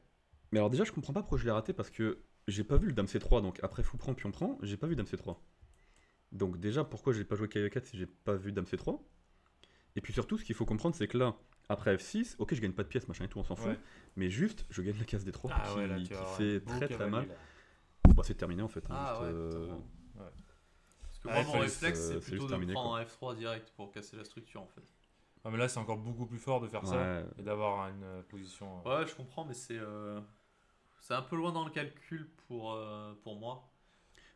Mais alors déjà, je comprends pas pourquoi je l'ai raté parce que j'ai pas vu le Dame C3, donc après fou prend, pion prend, j'ai pas vu Dame C3. Donc déjà, pourquoi j'ai pas joué KE4 si j'ai pas vu Dame C3? Et puis surtout, ce qu'il faut comprendre, c'est que là, après F6, ok, je gagne pas de pièces, machin et tout, on s'en fout, Ouais. mais juste, je gagne la case D3 Ah qui, ouais, là, tu qui vas avoir fait un beau très très cavalier, mal. là. Bah, c'est terminé en fait. hein, Ah juste, ouais, totalement. Parce que Ah, moi, il mon fallait- réflexe, c'est c'est juste plutôt de terminé, prendre un F3 direct pour casser la structure en fait. Ah, mais là, c'est encore beaucoup plus fort de faire ça Ouais. et d'avoir une position. Ouais, je comprends, mais c'est un peu loin dans le calcul pour moi.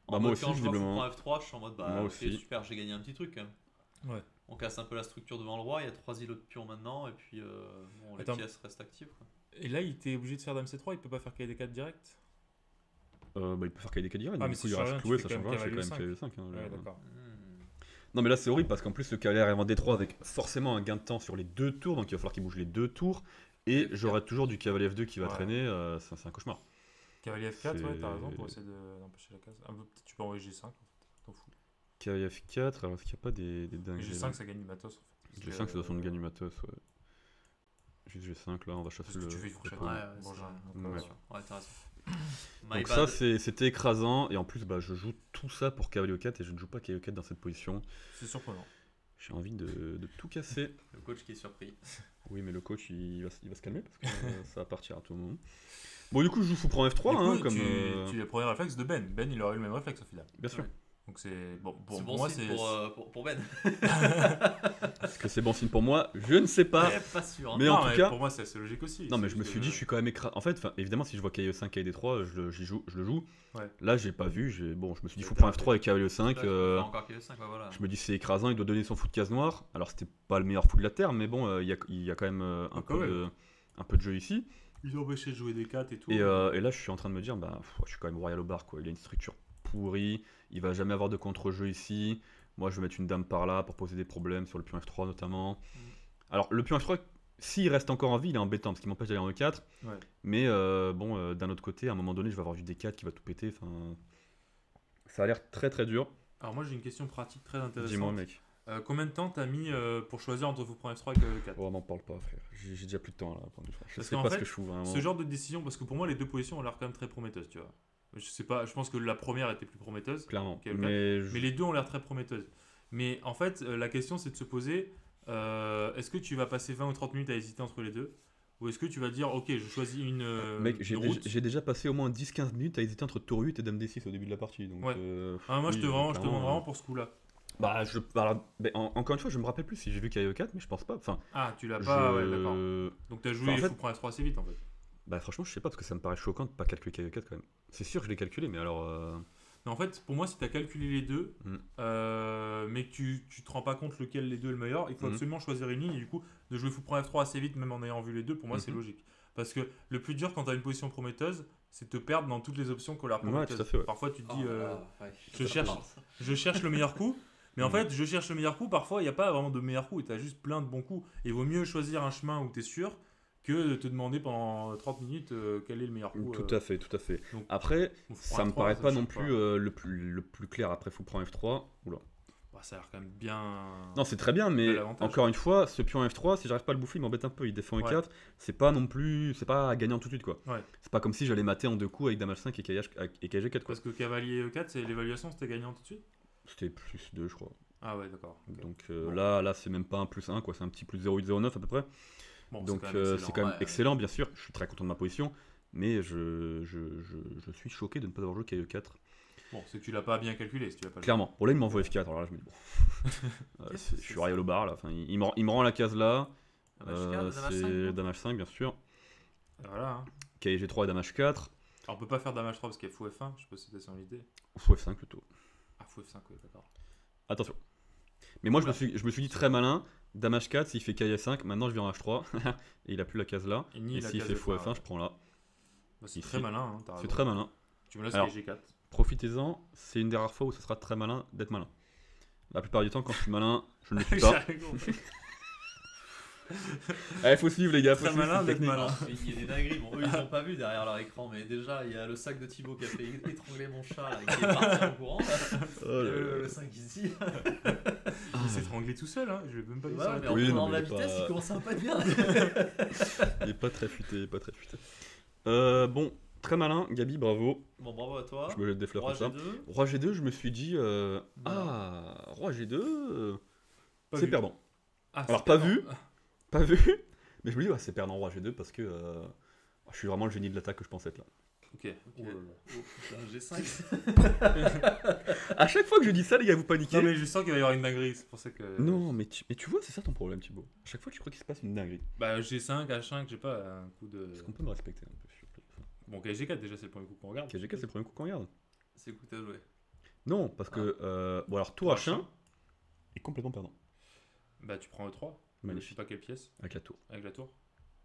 Bah, moi mode, aussi, quand je vois visiblement. fou prend F3, je suis en mode bah Moi ok, aussi. super, j'ai gagné un petit truc. Ouais. On casse un peu la structure devant le roi, il y a 3 îlots de pions maintenant, et puis bon, les Attends. pièces restent actives. Quoi. Et là, il était obligé de faire Dame C3, il peut pas faire KD4 direct. Bah, il peut faire KD4 direct, Ah, mais mais du coup, si il tu reste reviens, cloué, tu ça fais change quand rien, même je fais quand même cavalier KD5. hein, Ouais, genre. d'accord. Non, mais là, c'est horrible parce qu'en plus, le cavalier arrive en D3 avec forcément un gain de temps sur les 2 tours, donc il va falloir qu'il bouge les 2 tours. Et j'aurai toujours du cavalier F2 qui va Ouais. traîner, c'est un cauchemar. Cavalier F4, ouais, C'est- t'as raison pour essayer d'empêcher la case. Ah, bah, peut-être tu peux envoyer G5 en fait, t'en fous. Cavalier F4, alors est-ce qu'il n'y a pas des dingues G5, ça gagne du matos en fait. G5, ça doit son gain du matos, ouais. Juste G5, là, on va chasser Parce que le. tu fais une fourchette. le- Ouais, Bon, c'est j'ai- ça. donc, Ouais. Ouais, t'as raison. My Donc bad. ça, c'était écrasant, et en plus, bah, je joue tout ça pour cavalier au 4 et je ne joue pas cavalier au 4 dans cette position. C'est surprenant. J'ai envie de tout casser. Le coach qui est surpris. Oui, mais le coach, il va se calmer parce que ça va partir à tout moment. Bon, du coup, je joue fou prend F3, Du coup, hein, comme. tu es le premier réflexe de Ben. Ben, il aurait eu le même réflexe au final. Bien sûr. Ouais. Donc c'est bon pour C'est bon moi signe c'est pour Ben. Est-ce que c'est bon signe pour moi? Je ne sais pas. Ouais, pas sûr. hein. Mais non, en tout mais cas- pour moi c'est assez logique aussi. Non, mais C'est je me juste suis que- dit, je suis quand même écrasé. En fait, évidemment, si je vois KE5, KD3, je le joue. Ouais. Là, j'ai pas vu. Bon, je me suis dit, Ouais, fou t'as prend raté. F3 et cavalier 5. Là, je peux faire encore KE5, ouais, voilà. Je me dis, c'est écrasant, il doit donner son fou de case noire. Alors, c'était pas le meilleur fou de la terre, mais bon, il y a quand même Ah, quand même. un peu de jeu ici. Ils ont empêché de jouer des 4 et tout. Et là, je suis en train de me dire, bah, je suis quand même royal au bar, quoi. Il a une structure pourrie, il va jamais avoir de contre-jeu ici. Moi, je vais mettre une dame par là pour poser des problèmes sur le pion F3 notamment. Alors, le pion F3, s'il reste encore en vie, il est embêtant parce qu'il m'empêche d'aller en E4. Ouais. Mais bon, d'un autre côté, à un moment donné, je vais avoir du D4 qui va tout péter. Enfin, ça a l'air très très dur. Alors moi j'ai une question pratique très intéressante. Dis-moi, mec. Combien de temps t'as mis pour choisir entre fou prend F3 et KE4? Oh, m'en parle pas, frère. J'ai déjà plus de temps là. Je Parce sais qu'en pas fait, ce que je fous vraiment. Ce genre de décision, parce que pour moi les deux positions ont l'air quand même très prometteuses, tu vois. Je sais pas, je pense que la première était plus prometteuse. Clairement. KE4. Mais, Mais les deux ont l'air très prometteuses. Mais en fait, la question c'est de se poser est-ce que tu vas passer 20 ou 30 minutes à hésiter entre les deux? Ou est-ce que tu vas dire ok, je choisis une, mec, une route? j'ai déjà passé au moins 10-15 minutes à hésiter entre tour 8 et dame D6 au début de la partie. Donc, Ouais. Moi je oui, te demande clairement, vraiment pour ce coup-là. Bah, encore une fois, je me rappelle plus si j'ai vu KE4, mais je pense pas. Enfin, Ah, tu l'as pas, je- ouais, d'accord. Donc t'as joué Enfin, en fait- fou prend F3 assez vite en fait. Bah, franchement, je sais pas parce que ça me paraît choquant de pas calculer KE4 quand même. C'est sûr que je l'ai calculé, mais alors. Mais en fait, pour moi, si tu as calculé les deux, Mm. mais que tu te rends pas compte lequel les deux est le meilleur, il faut Mhm. absolument choisir une ligne. Et du coup, de jouer fou prend F3 assez vite, même en ayant vu les deux, pour moi, c'est Mhm. logique. Parce que le plus dur quand tu as une position prometteuse, c'est de te perdre dans toutes les options qu'on leur Ouais, prometteuse. tout à fait, ouais. Parfois, tu te Oh dis, là là, ouais, je cherche le meilleur coup. Mais en Mhm. fait, je cherche le meilleur coup. Parfois, il n'y a pas vraiment de meilleur coup et tu as juste plein de bons coups. Et il vaut mieux choisir un chemin où tu es sûr que de te demander pendant 30 minutes quel est le meilleur coup. Tout à fait, tout à fait. donc, Après, ou fou ça prend me F3, paraît pas me non choque plus le plus clair. Après, fou prend F3. Oula. Bah, ça a l'air quand même bien. Non, c'est très bien, mais Bel avantage. encore une fois, ce pion F3, si j'arrive pas à le bouffer, il m'embête un peu. Il défend Ouais. E4, c'est pas non plus, c'est pas gagnant tout de suite quoi. Ouais. C'est pas comme si j'allais mater en deux coups avec dame H5 et KG4 quoi. Parce que cavalier E4, c'est l'évaluation, c'était gagnant tout de suite. C'était plus 2, je crois. Ah ouais, d'accord. Ok. Donc Bon. là, c'est même pas un plus 1, quoi. C'est un petit plus 0,809 à peu près. Bon, Donc c'est quand même ouais. excellent, bien sûr. Je suis très content de ma position, mais je suis choqué de ne pas avoir joué KE4. Bon, c'est que tu l'as pas bien calculé si tu l'as pas. Clairement. Bon, là, il m'envoie F4. Alors là, je me dis, bon. Qu'est-ce que Je c'est suis royal au bar là. Enfin, il me rend la case là. C'est c'est dame H5, bien sûr. Et voilà. Hein. KG3 et dame H4. Alors, on peut pas faire dame H3 parce qu'il y a fou F1. Je sais pas si c'était son idée. Ou fou F5 plutôt. Ah, fou F5, ouais, d'accord. Attention. Mais moi, Oula. je me suis dit très malin. Dame H4, s'il fait KF5, maintenant je vais en H3. Et il a plus la case là. Et ni Et la s'il case fait de fou points, F1, ouais. je prends là. Bah, c'est Ici. très malin. Hein, t'as C'est raison. très malin. Tu me laisses Alors, les G4. Profitez-en, c'est une des rares fois où ce sera très malin d'être malin. La plupart du temps, quand je suis malin, je ne le suis pas. J'avais compris. Allez, faut suivre les gars, faut Très suivre malin cette d'être technique. malin. Il y a des dingueries. Bon, eux, ils n'ont pas vu derrière leur écran, mais déjà, il y a le sac de Thibaut qui a fait étrangler mon chat là, qui est parti en courant. Là. Oh là là. Le 5 ici. Il s'est étranglé tout seul. Hein. Je vais même pas dit Ouais, ça. mais en Oui, non, prenant de mais la il est vitesse, pas- il commence à pas être bien. Il est pas très futé, il est pas très futé. Bon, très malin, Gabi, bravo. Bon, bravo à toi. Je me jette des fleurs Roi comme ça. G2. Roi G2, je me suis dit, Malin. Roi G2, Pas c'est vu. perdant. Ah, Alors, c'est pas perdant. vu. Pas vu, mais je me dis, ouais, c'est perdant Roi G2 parce que je suis vraiment le génie de l'attaque que je pensais être là. Ok. Ok. Oh putain, G5. À chaque fois que je dis ça, les gars, vous paniquez. Non, mais je sens qu'il va y avoir une dinguerie, c'est pour ça que. Non, mais tu vois, c'est ça ton problème, Thibaut. À chaque fois, tu crois qu'il se passe une dinguerie. Bah, G5, H5, j'ai pas un coup de. Est-ce qu'on peut me respecter un peu, s'il vous plaît? Bon, KG4, déjà, c'est le premier coup qu'on regarde. KGK, c'est le premier coup qu'on regarde. C'est le coup que t'as joué. Non, parce que. Bon, alors, tour H1. H1 est complètement perdant. Bah, tu prends E3. Je sais Magnifique. pas quelle pièce, Avec la tour. avec la tour.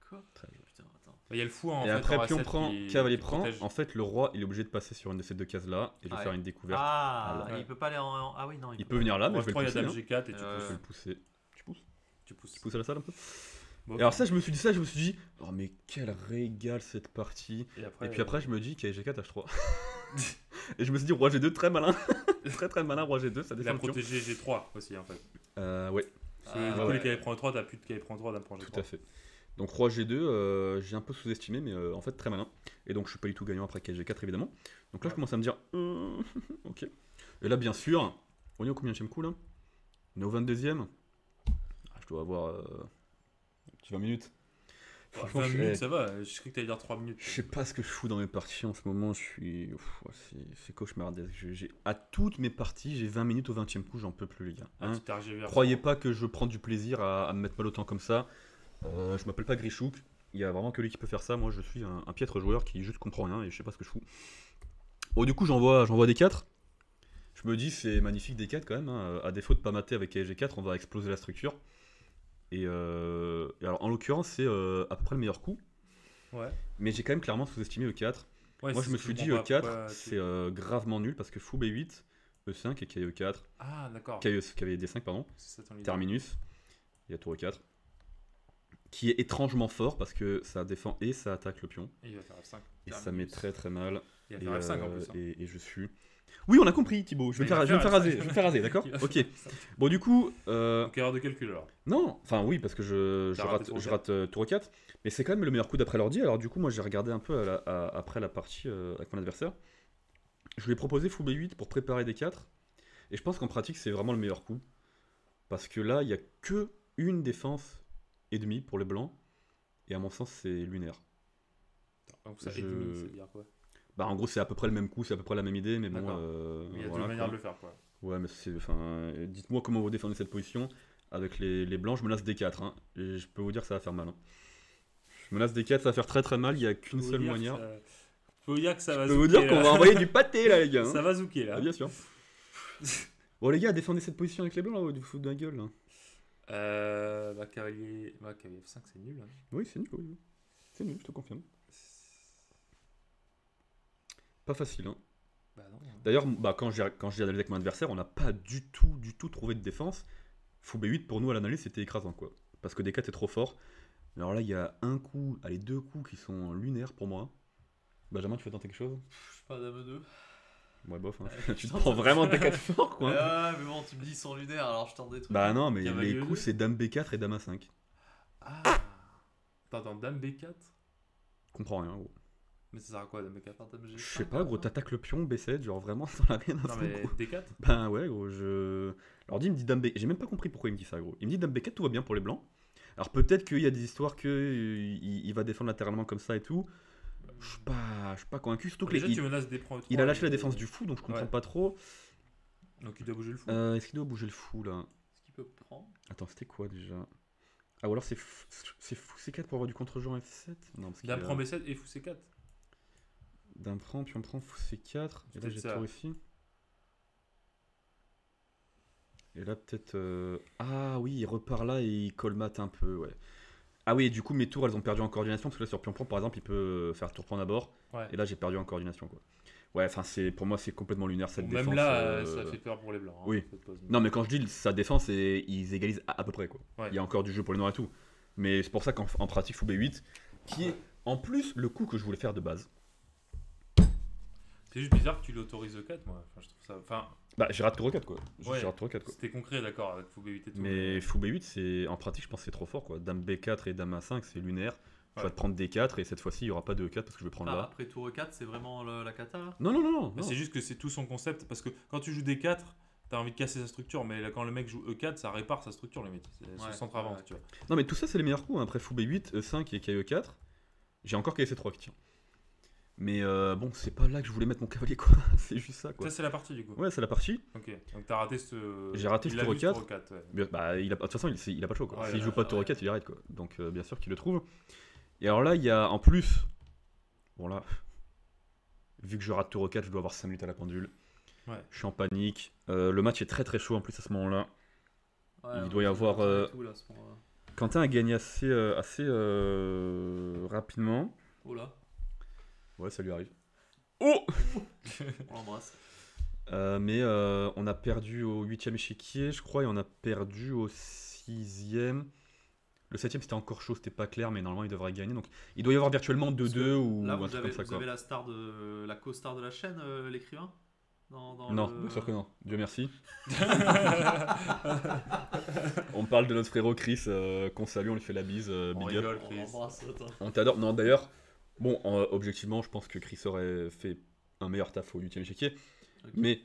Quoi Très bien. Putain, attends. Bah, il y a le fou en Et fait. après, en pion A7 prend, qui- cavalier qui prend. protège. En fait, le roi, il est obligé de passer sur une de ces deux cases-là. Et je vais Ah faire ouais. une découverte. Ah, Ouais. il peut pas aller en. Ah oui, non. Il peut venir là, mais Roi je vais F3, le il y a pousser. dame Hein. G4 et tu Ouais. Je vais pousses. le pousser. Tu pousses Tu pousses. Tu pousses à la salle un peu. Bon, Et alors, ça, je me suis dit ça, je me suis dit, oh, mais quel régal cette partie. Et Et puis après, je me dis qu'il y a G4, H3. Et je me suis dit, roi G2, très malin. Très malin, roi G2, ça il a défend le pion. protégé G3 aussi en fait. Ouais, Parce que Ah, du coup, ouais. les cavaliers prend 3, t'as plus de cavaliers prend 3, dame prend G3. tout à fait. Donc roi G2, j'ai un peu sous-estimé, mais en fait très malin. Et donc je suis pas du tout gagnant après KG4 évidemment. Donc là Ouais. je commence à me dire, ok. Et là bien sûr, on est au combien de coup là? On est au 22e. Je dois avoir un petit 20 minutes. Franchement, 20 je- minutes, ça va. Je crois que t'allais dire 3 minutes. Je sais pas ce que je fous dans mes parties en ce moment, je suis. Ouais, c'est cauchemardesque. À toutes mes parties, j'ai 20 minutes au 20e coup, j'en peux plus les gars. Hein. Petit RGV. Croyez pas que je prends du plaisir à me mettre mal autant comme ça. Je m'appelle pas Grichouk, il y a vraiment que lui qui peut faire ça. Moi je suis un piètre joueur qui juste comprend rien et je sais pas ce que je fous. Bon, du coup, j'envoie des 4. Je me dis, c'est magnifique des 4 quand même. Hein. À défaut de pas mater avec KG4, on va exploser la structure. Et alors, en l'occurrence, c'est à peu près le meilleur coup. Ouais. Mais j'ai quand même clairement sous-estimé E4. Ouais, Moi, c'est je me ce que suis dit comprends pas E4, pourquoi tu- c'est gravement nul parce que fou B8, E5 et KE 4. Ah, d'accord. KE D5, pardon. C'est ça ton idée. Terminus. Il y a tour E4. Qui est étrangement fort parce que ça défend et ça attaque le pion. Et il va faire F5. Et ça Terminus. met très très mal. Il va faire F5 en plus. hein. Et je suis. Oui, on a compris, Thibaut. Je vais Mais il va me faire faire raser. F5. Je vais me faire raser, d'accord Il va Ok. faire F5. Bon, du coup. Donc, erreur de calcul alors. Non, enfin oui, parce que je T'as raté tour je rate tour 4. Mais c'est quand même le meilleur coup d'après l'ordi. Alors, du coup, moi j'ai regardé un peu après la partie avec mon adversaire. Je lui ai proposé fou B8 pour préparer des 4. Et je pense qu'en pratique, c'est vraiment le meilleur coup. Parce que là, il n'y a que une défense et demie pour les blancs. Et à mon sens, c'est lunaire. Donc, ça Je- et demi, ça veut dire quoi? Bah, en gros, c'est à peu près le même coup, c'est à peu près la même idée. Mais bon. D'accord. Mais il y a voilà, deux manières quoi. de le faire quoi. Ouais, mais c'est. Enfin, dites-moi comment vous défendez cette position. Avec les blancs, je me lasse des 4. Hein, et je peux vous dire que ça va faire mal. Hein. Je me lasse des 4, ça va faire très très mal. Il n'y a qu'une seule manière. Je peux vous dire que ça va Je peux vous zouker, dire qu'on là. va envoyer du pâté là, les gars. hein. Ça va zouker là. Ah, bien sûr. Bon, les gars, défendez cette position avec les blancs là, vous foutez de la gueule là. Bah, cavalier F5, c'est nul. Hein. Oui, c'est nul, oui. C'est nul, je te confirme. Pas facile, hein. Bah, non. D'ailleurs, bah, quand j'ai analysé avec mon adversaire, on n'a pas du tout trouvé de défense. Fou B8 pour nous à l'analyse c'était écrasant quoi. Parce que D4 est trop fort. Alors là il y a un coup, allez deux coups qui sont lunaires pour moi. Benjamin tu veux tenter quelque chose? Je sais pas, dame 2. Ouais bof, hein. Ouais, Tu te je prends tente. vraiment D4 fort quoi. Ouais, mais bon, tu me dis ils sont lunaires, alors je tente des trucs. Bah non mais Cavalier les E2. coups c'est Dame B4 et Dame A5. Ah. Attends, dame B4. Je comprends rien gros. Mais ça sert à quoi dame B4? Enfin, dame G5, Je sais pas gros, hein. t'attaques le pion B7 genre vraiment t'en as rien à Non foutre. mais gros. D4? Ben ouais gros Alors il me dit Dame B. J'ai même pas compris pourquoi il me dit ça gros. Il me dit Dame B4 tout va bien pour les blancs. Alors peut-être qu'il y a des histoires que il va défendre latéralement comme ça et tout. Je suis pas convaincu, surtout que Déjà, les- tu menaces des prends il a lâché la défense du fou donc je comprends Ouais. pas trop. Donc il doit bouger le fou. Est-ce qu'il doit bouger le fou là? Est-ce qu'il peut prendre? Attends, c'était quoi déjà? Ah ou alors c'est fou C4 pour avoir du contre-jeu en F7? Non parce qu'il Dame a- prend B7 et fou C4. Dame prend, puis on prend fou C4. Et là Peut-être j'ai ça. tour ici. Et là peut-être... Ah oui, il repart là et il colmate un peu, ouais. Ah oui, et du coup mes tours elles ont perdu en coordination parce que là sur pion prend par exemple il peut faire tour prend d'abord. Ouais. Et là j'ai perdu en coordination quoi. Ouais, enfin pour moi c'est complètement lunaire cette Bon, défense. même là, ça fait peur pour les blancs. hein, oui. cette pause. Non mais quand je dis sa défense, ils égalisent à peu près quoi. Ouais. Il y a encore du jeu pour les noirs et tout. Mais c'est pour ça qu'en pratique fou B8, qui est en plus le coup que je voulais faire de base. C'est juste bizarre que tu l'autorises au 4, moi. Enfin, je trouve ça. Enfin, Bah j'ai raté tour 4 quoi. Ouais. J'ai raté tour 4 quoi. c'était concret, d'accord, avec fou B8 et tout. Mais fou B8 c'est en pratique je pense que c'est trop fort quoi. Dame B4 et Dame A5 c'est lunaire. Tu vas te prendre D4 et cette fois-ci il n'y aura pas de E4 parce que je vais prendre Ah, là. après tour 4, c'est vraiment la cata là? Non, non, non, non. Mais non. c'est juste que c'est tout son concept. Parce que quand tu joues D4, t'as envie de casser sa structure. Mais là, quand le mec joue E4, ça répare sa structure, limite. C'est Ouais, son centre avance, ouais. tu vois. Non, mais tout ça c'est les meilleurs coups. Hein. Après fou B8, E5 et KE4. J'ai encore KC3 qui tient. Mais bon, c'est pas là que je voulais mettre mon cavalier quoi. C'est juste ça quoi. Ça, c'est la partie, du coup. Ouais, c'est la partie. Ok. Donc, t'as raté ce. J'ai raté Il ce l'a tour vu, 4. 4, ouais. Bah, de toute façon, il a pas chaud quoi. Ouais, S'il il joue a- pas de tour ouais. 4, il arrête quoi. Donc bien sûr qu'il le trouve. Et alors là, il y a en plus. Bon là. Vu que je rate tour 4, je dois avoir 5 minutes à la pendule. Ouais. Je suis en panique. Le match est très très chaud en plus à ce moment-là. Ouais, Il ouais, doit y j'ai avoir, l'impression et tout, là, à ce moment-là. Quentin a gagné assez rapidement. Oh là, Ouais, ça lui arrive. Oh on l'embrasse. Mais on a perdu au 8ème échiquier, je crois, et on a perdu au 6ème. Le 7ème c'était encore chaud, c'était pas clair, mais normalement il devrait gagner. Donc il doit y avoir virtuellement 2-2 ou Là, un vous truc avez, comme ça. vous Quoi. avez la star de la co-star de la chaîne, l'écrivain dans Non, le- bien sûr que non. Dieu merci. On parle de notre frérot Chris, qu'on salue, on lui fait la bise, On big up. rigole, On Chris. l'embrasse, attends. On t'adore. Non, d'ailleurs, bon, objectivement, je pense que Chris aurait fait un meilleur taf au 8ème échiquier. Ok. Mais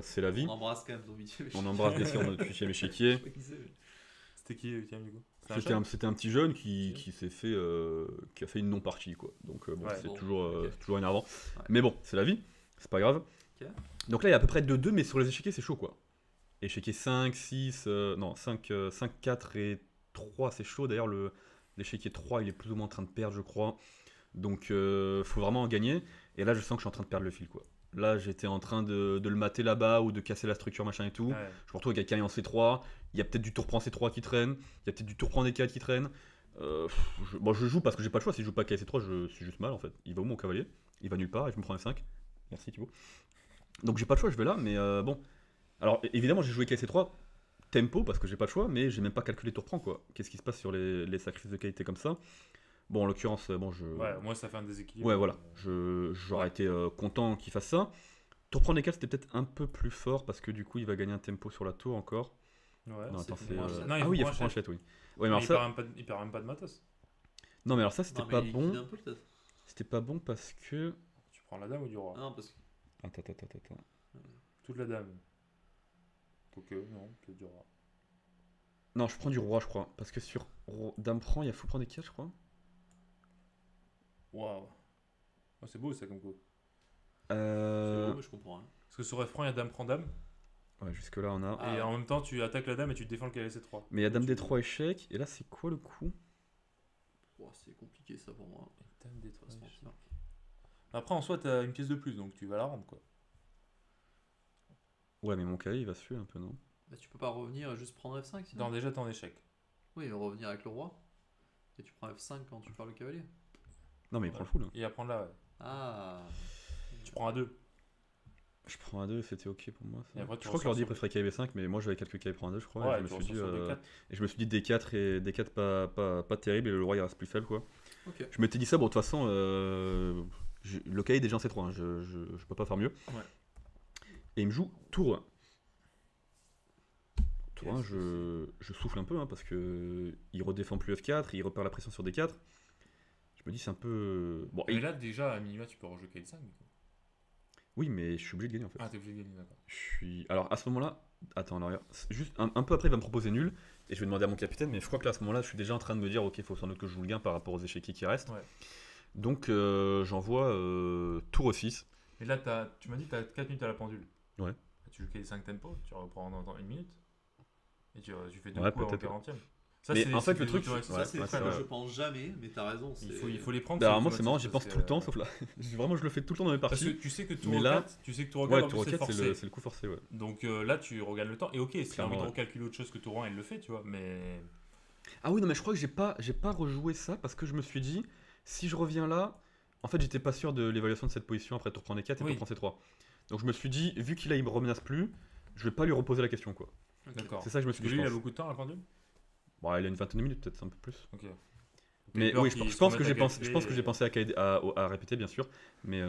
c'est la vie. On embrasse quand même ton 8ème. On embrasse bien sûr notre 8ème échiquier. C'était qui, le 8ème, du coup? C'était un petit jeune qui s'est fait, qui a fait une non-partie quoi. Donc bon, Ouais, c'est bon, toujours, ok. c'est toujours énervant. Ouais. Mais bon, c'est la vie, c'est pas grave. Ok. Donc là, il y a à peu près 2-2, mais sur les échiquiers, c'est chaud quoi. Échiquier 5, 6, non 5, 5, 4 et 3, c'est chaud. D'ailleurs, l'échiquier 3, il est plus ou moins en train de perdre, je crois. Donc faut vraiment en gagner. Et là, je sens que je suis en train de perdre le fil quoi. Là, j'étais en train de le mater là-bas ou de casser la structure machin et tout. Ouais. Je me retrouve avec quelqu'un en C3, il y a peut-être du tour prend C3 qui traîne, il y a peut-être du tour prend D4 qui traîne. Bon, je joue parce que j'ai pas le choix, si je joue pas KC3, je suis juste mal en fait. Il va où mon cavalier? Il va nulle part et je me prends F5. Merci Thibaut. Donc j'ai pas le choix, je vais là, mais bon. Alors évidemment, j'ai joué KC3 tempo parce que j'ai pas le choix, mais j'ai même pas calculé tour prend quoi. Qu'est-ce qui se passe sur les sacrifices de qualité comme ça? Bon, en l'occurrence, bon, Ouais, moi, ça fait un déséquilibre. Ouais, voilà. J'aurais été content qu'il fasse ça. Tour prendre D4, c'était peut-être un peu plus fort parce que du coup, il va gagner un tempo sur la tour encore. Ouais, Non, c'est attends, pour c'est. moi, je sais. Non, il Ah faut oui, il pour faut un achète, oui. Ouais, mais Mais alors il, ça. il perd même pas de matos. Non, mais alors ça, c'était Non, mais pas il bon. liquide un peu peut-être. C'était pas bon parce que. Tu prends la dame ou du roi? Ah non, parce que. Attends. Toute la dame. Ok, non, peut-être du roi. Non, je prends du roi, je crois. Parce que sur Dame prend, il y a fou prendre D4, je crois. Waouh. Oh, c'est beau ça comme coup. C'est Euh. beau, mais je comprends rien. Parce que sur F1, il y a dame prend dame. Ouais, jusque-là, on a. Ah. Et en même temps, tu attaques la dame et tu défends le cavalier C3. Mais il y a Dame D3 échec. Et là, c'est quoi le coup? Oh, c'est compliqué ça pour moi. Dame On va se D3. mentir. Après, en soi, t'as une pièce de plus, donc tu vas la rendre quoi. Ouais, mais mon cavalier, il va se fuir un peu, non? Bah, tu peux pas revenir et juste prendre F5 sinon. Non, déjà, t'es en échec. Oui, mais revenir avec le roi. Et tu prends F5 quand tu perds le cavalier. Non, mais il prend le fou là. Et à prendre là, ouais. Ah. Tu prends à 2. Je prends un 2, c'était ok pour moi. Ça. Et après, tu Je crois que l'ordi ressors préférait KV5, mais moi j'avais calculé KV prend un 2, je crois. Ouais, et, tu je me ressors suis dit, sur D4. et je me suis dit D4 et D4 pas terrible et le roi il reste plus faible quoi. Ok. Je m'étais dit ça, bon, de toute façon, le cahier est déjà en C3, hein, je peux pas faire mieux. Ouais. Et il me joue tour 1. Tour 1, Qu'est-ce que je souffle un peu hein, parce que il redéfend plus F4, il repère la pression sur D4. Je me dis, c'est un peu. Bon, Mais là, déjà, à minima, tu peux rejouer KL5 du coup. oui, mais je suis obligé de gagner en fait. Ah, t'es obligé de gagner, d'accord. Alors à ce moment-là, attends, alors, juste un peu après, il va me proposer nul et je vais demander à mon capitaine, mais je crois que là à ce moment-là, je suis déjà en train de me dire, ok, il faut sans doute que je joue le gain par rapport aux échiquiers qui restent. Ouais. Donc j'envoie tour 6. Mais là, tu m'as dit que t'as 4 minutes à la pendule. Ouais. Tu joues KL5 tempo, tu reprends dans 1 minute. Et tu fais 2 Ouais, coups avant le peut-être, 40ème. Ça, Mais c'est- en fait, c'est le des truc, autorités. ouais, Ça, c'est des ouais, trucs c'est que vrai. je pense jamais, mais t'as raison. Il faut les prendre. Bah, c'est alors moi c'est marrant, j'y automatique pense tout le temps, parce sauf là. Vraiment, je le fais tout le temps dans mes Parce que parties. tu sais que tour Mais là- 4, tu sais que tour 4, Ouais, en tour plus, c'est 4, forcé. c'est le coup forcé, ouais. Donc là, tu regagnes le temps. Et ok, si tu as Clairement, envie de ouais. recalculer autre chose que tour 1, il le fait, tu vois. Mais. Ah oui, non, mais je crois que j'ai pas rejoué ça parce que je me suis dit, si je reviens là, en fait, j'étais pas sûr de l'évaluation de cette position après tour prendre les 4 et Oui. tour prendre C3. Donc je me suis dit, vu qu'il a, il me remenace plus, je vais pas lui reposer la question, quoi. Ok. D'accord. C'est ça que je me Parce suis que dit, lui, je il a pense. beaucoup de temps à la pendule. Bon, il a une vingtaine de minutes, peut-être un peu plus. Ok. Mais peur oui, qu'il je se pense que remette j'ai à pensé, je pense que calculer j'ai pensé à répéter, bien sûr. Mais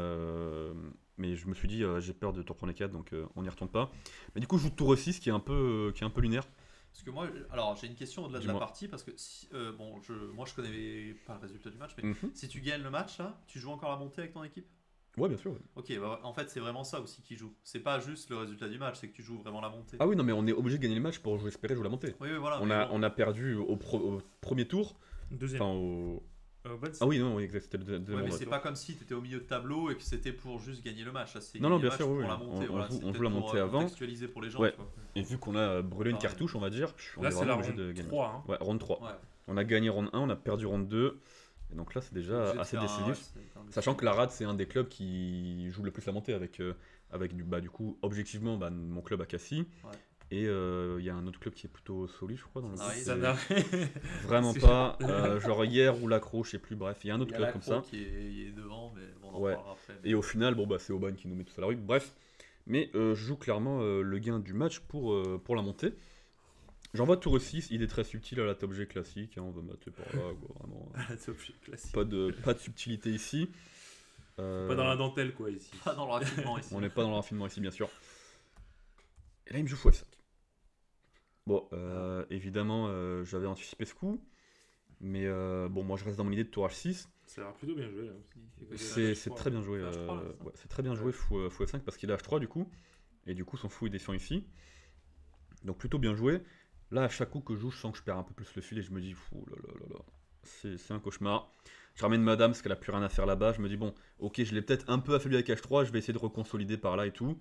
je me suis dit, j'ai peur de tour prendre les 4, donc on n'y retourne pas. Mais du coup, je joue tour 6 qui est un peu lunaire. Parce que moi, alors j'ai une question au-delà de la Dis-moi. partie, parce que moi je connais pas le résultat du match, mais Mhm. si tu gagnes le match là, tu joues encore la montée avec ton équipe? Ouais, bien sûr. Ouais. Ok, bah, en fait c'est vraiment ça aussi qui joue. C'est pas juste le résultat du match, c'est que tu joues vraiment la montée. Ah oui, non, mais on est obligé de gagner le match pour espérer jouer la montée. Oui, oui, voilà. On mais a, bon. on a perdu au premier tour. Deuxième. Enfin, au. Aubin, Ah oui, non, oui, exact, c'était le deuxième Ouais, mais endroit. c'est pas comme si tu étais au milieu de tableau et que c'était pour juste gagner le match. Là, c'est Non, non, gagner bien le sûr, match oui, pour la oui. montée. On Voilà, joue- c'est on peut-être joue la pour, montée avant. contextualiser pour les gens. Ouais. Tu vois. Et vu qu'on a brûlé une Pareil. cartouche, on va dire, on Là, est c'est vraiment la obligé de ronde gagner. 3. Hein. Ouais, round 3. Ouais. On a gagné round 1, on a perdu round 2. Et donc là, c'est déjà Obligé de assez faire un- décisif. ouais, c'est un- Sachant que la RAD, c'est un des clubs qui joue le plus la montée avec du coup, objectivement, mon club à Cassis. Ouais. Et il y a un autre club qui est plutôt solide, je crois, dans le Ah groupe. oui, Ça C'est n'a vraiment c'est- pas. Genre hier ou l'accro, je sais plus, bref, il y a un Il autre y a club la comme Croix ça. qui est devant, mais bon, on en Ouais. parlera après. Et au final, bon, bah, c'est Aubagne qui nous met tous à la rue. Bref, mais je joue clairement le gain du match pour la montée. J'envoie tour 6, il est très subtil à la top G classique, hein, on va mater par là, quoi, vraiment. C'est obligé, classique. Pas de subtilité ici. Pas dans la dentelle, quoi, ici. Pas dans le raffinement ici. On n'est pas dans le raffinement ici, bien sûr. Et là, il me joue x5. Bon, évidemment, j'avais anticipé ce coup. Mais bon, moi, je reste dans mon idée de tour H6. Ça a l'air plutôt bien joué. Là, aussi. C'est très bien joué. C'est H3, là, ça. Ouais, c'est très bien joué fou F5 parce qu'il a H3 du coup. Et du coup, son fou il défend ici. Donc plutôt bien joué. Là, à chaque coup que je joue, je sens que je perds un peu plus le fil et je me dis, fou là là là là, c'est un cauchemar. Je ramène madame parce qu'elle a plus rien à faire là-bas. Je me dis, bon, ok, je l'ai peut-être un peu affaibli avec H3, je vais essayer de reconsolider par là et tout.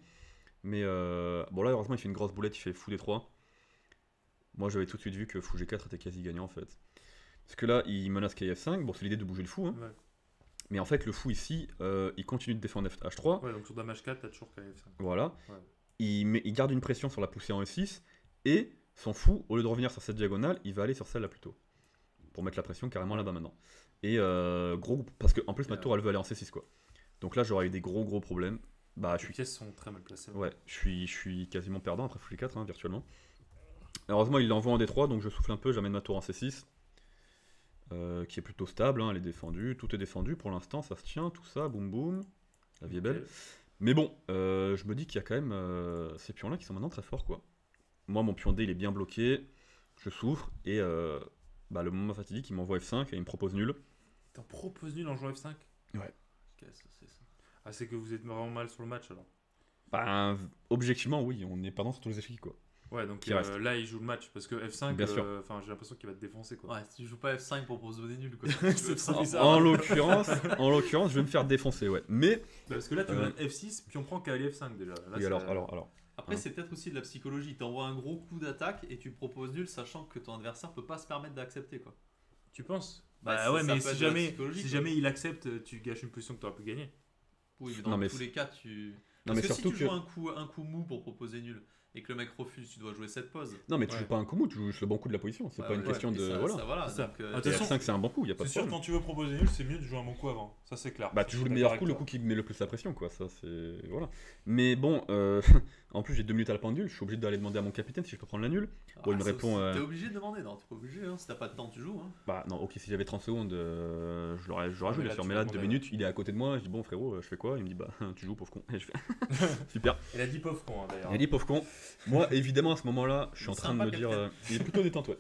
Mais bon, là, heureusement, il fait une grosse boulette, il fait fou D3. Moi, j'avais tout de suite vu que fou G4 était quasi gagnant en fait. Parce que là, il menace KF5. Bon, c'est l'idée de bouger le fou. Hein. Ouais. Mais en fait, le fou ici, il continue de défendre H3. Ouais, donc sur Dame H4, t'as toujours KF5. Voilà. Ouais. Il garde une pression sur la poussée en E6. Et son fou, au lieu de revenir sur cette diagonale, il va aller sur celle-là plutôt. Pour mettre la pression carrément là-bas maintenant. Et gros. Parce qu'en plus, ma tour, elle veut aller en C6 quoi. Donc là, j'aurais eu des gros problèmes. Bah, Les pièces sont très mal placées. Ouais, je suis quasiment perdant après fou G4, hein, virtuellement. Heureusement, il l'envoie en D3, donc je souffle un peu, j'amène ma tour en C6. Qui est plutôt stable, hein, elle est défendue, tout est défendu pour l'instant, ça se tient, tout ça, boum boum, la vie est belle. Ok. Mais bon, je me dis qu'il y a quand même ces pions-là qui sont maintenant très forts quoi. Moi, mon pion D il est bien bloqué, je souffre, et le moment fatidique, il m'envoie F5 et il me propose nul. T'en proposes nul en jouant F5? Qu'est-ce que c'est ça? Ah, c'est que vous êtes vraiment mal sur le match alors. Ben, objectivement, oui, on est perdant sur tous les échecs quoi. Ouais, donc Qui reste. là il joue le match parce que F5, Bien sûr. j'ai l'impression qu'il va te défoncer quoi. Ouais, si tu joues pas F5 pour proposer nul, quoi. C'est trop ça. bizarre. En l'occurrence, je vais me faire défoncer, ouais. Mais, Parce que là tu donnes F6 puis on prend cavalier F5 déjà. Là, oui, ça- alors. Après, Hein. c'est peut-être aussi de la psychologie. T'envoies un gros coup d'attaque et tu proposes nul, sachant que ton adversaire peut pas se permettre d'accepter, quoi. Tu penses? Bah, Bah ça ouais, peut mais être si de la jamais, psychologie, si quoi. jamais il accepte, tu gâches une position que tu aurais pu gagner. Oui, mais dans Non, mais tous les cas, tu. Non, Parce mais que surtout si tu que. joues un coup mou pour proposer nul et que le mec refuse, tu dois jouer cette pose. Non, mais tu Ouais. joues pas un coup mou, tu joues juste le bon coup de la position. C'est Ouais, pas une ouais, question et de. ça, Voilà. ça, voilà. C'est ça. Donc, Ah, de Et toute façon, F5, c'est un bon coup, y a pas de C'est sûr, problème. quand tu veux proposer nul, c'est mieux de jouer un bon coup avant. Ça, c'est clair. Bah, tu joues Je le suis meilleur d'accord coup, le avec coup toi. qui met le plus la pression, quoi. Ça, c'est. Voilà. Mais bon, en plus, j'ai 2 minutes à la pendule, je suis obligé d'aller demander à mon capitaine si je peux prendre la nulle. Bon, il me ça répond, aussi, T'es obligé de demander, non, t'es pas obligé, hein. Si t'as pas de temps, tu joues. Hein. Bah, non, ok, si j'avais 30 secondes, je l'aurais mais joué, là, bien sûr. tu Mais là, vas 2 demander, minutes, il est à côté de moi. Je dis, bon, frérot, je fais quoi? Il me dit, bah, tu joues, pauvre con. Et je fais, super. Il a dit pauvre con d'ailleurs. Il dit, pauvre con. Moi, évidemment, à ce moment-là, je suis en C'est train de sympa, me dire. Il est plutôt détente, ouais.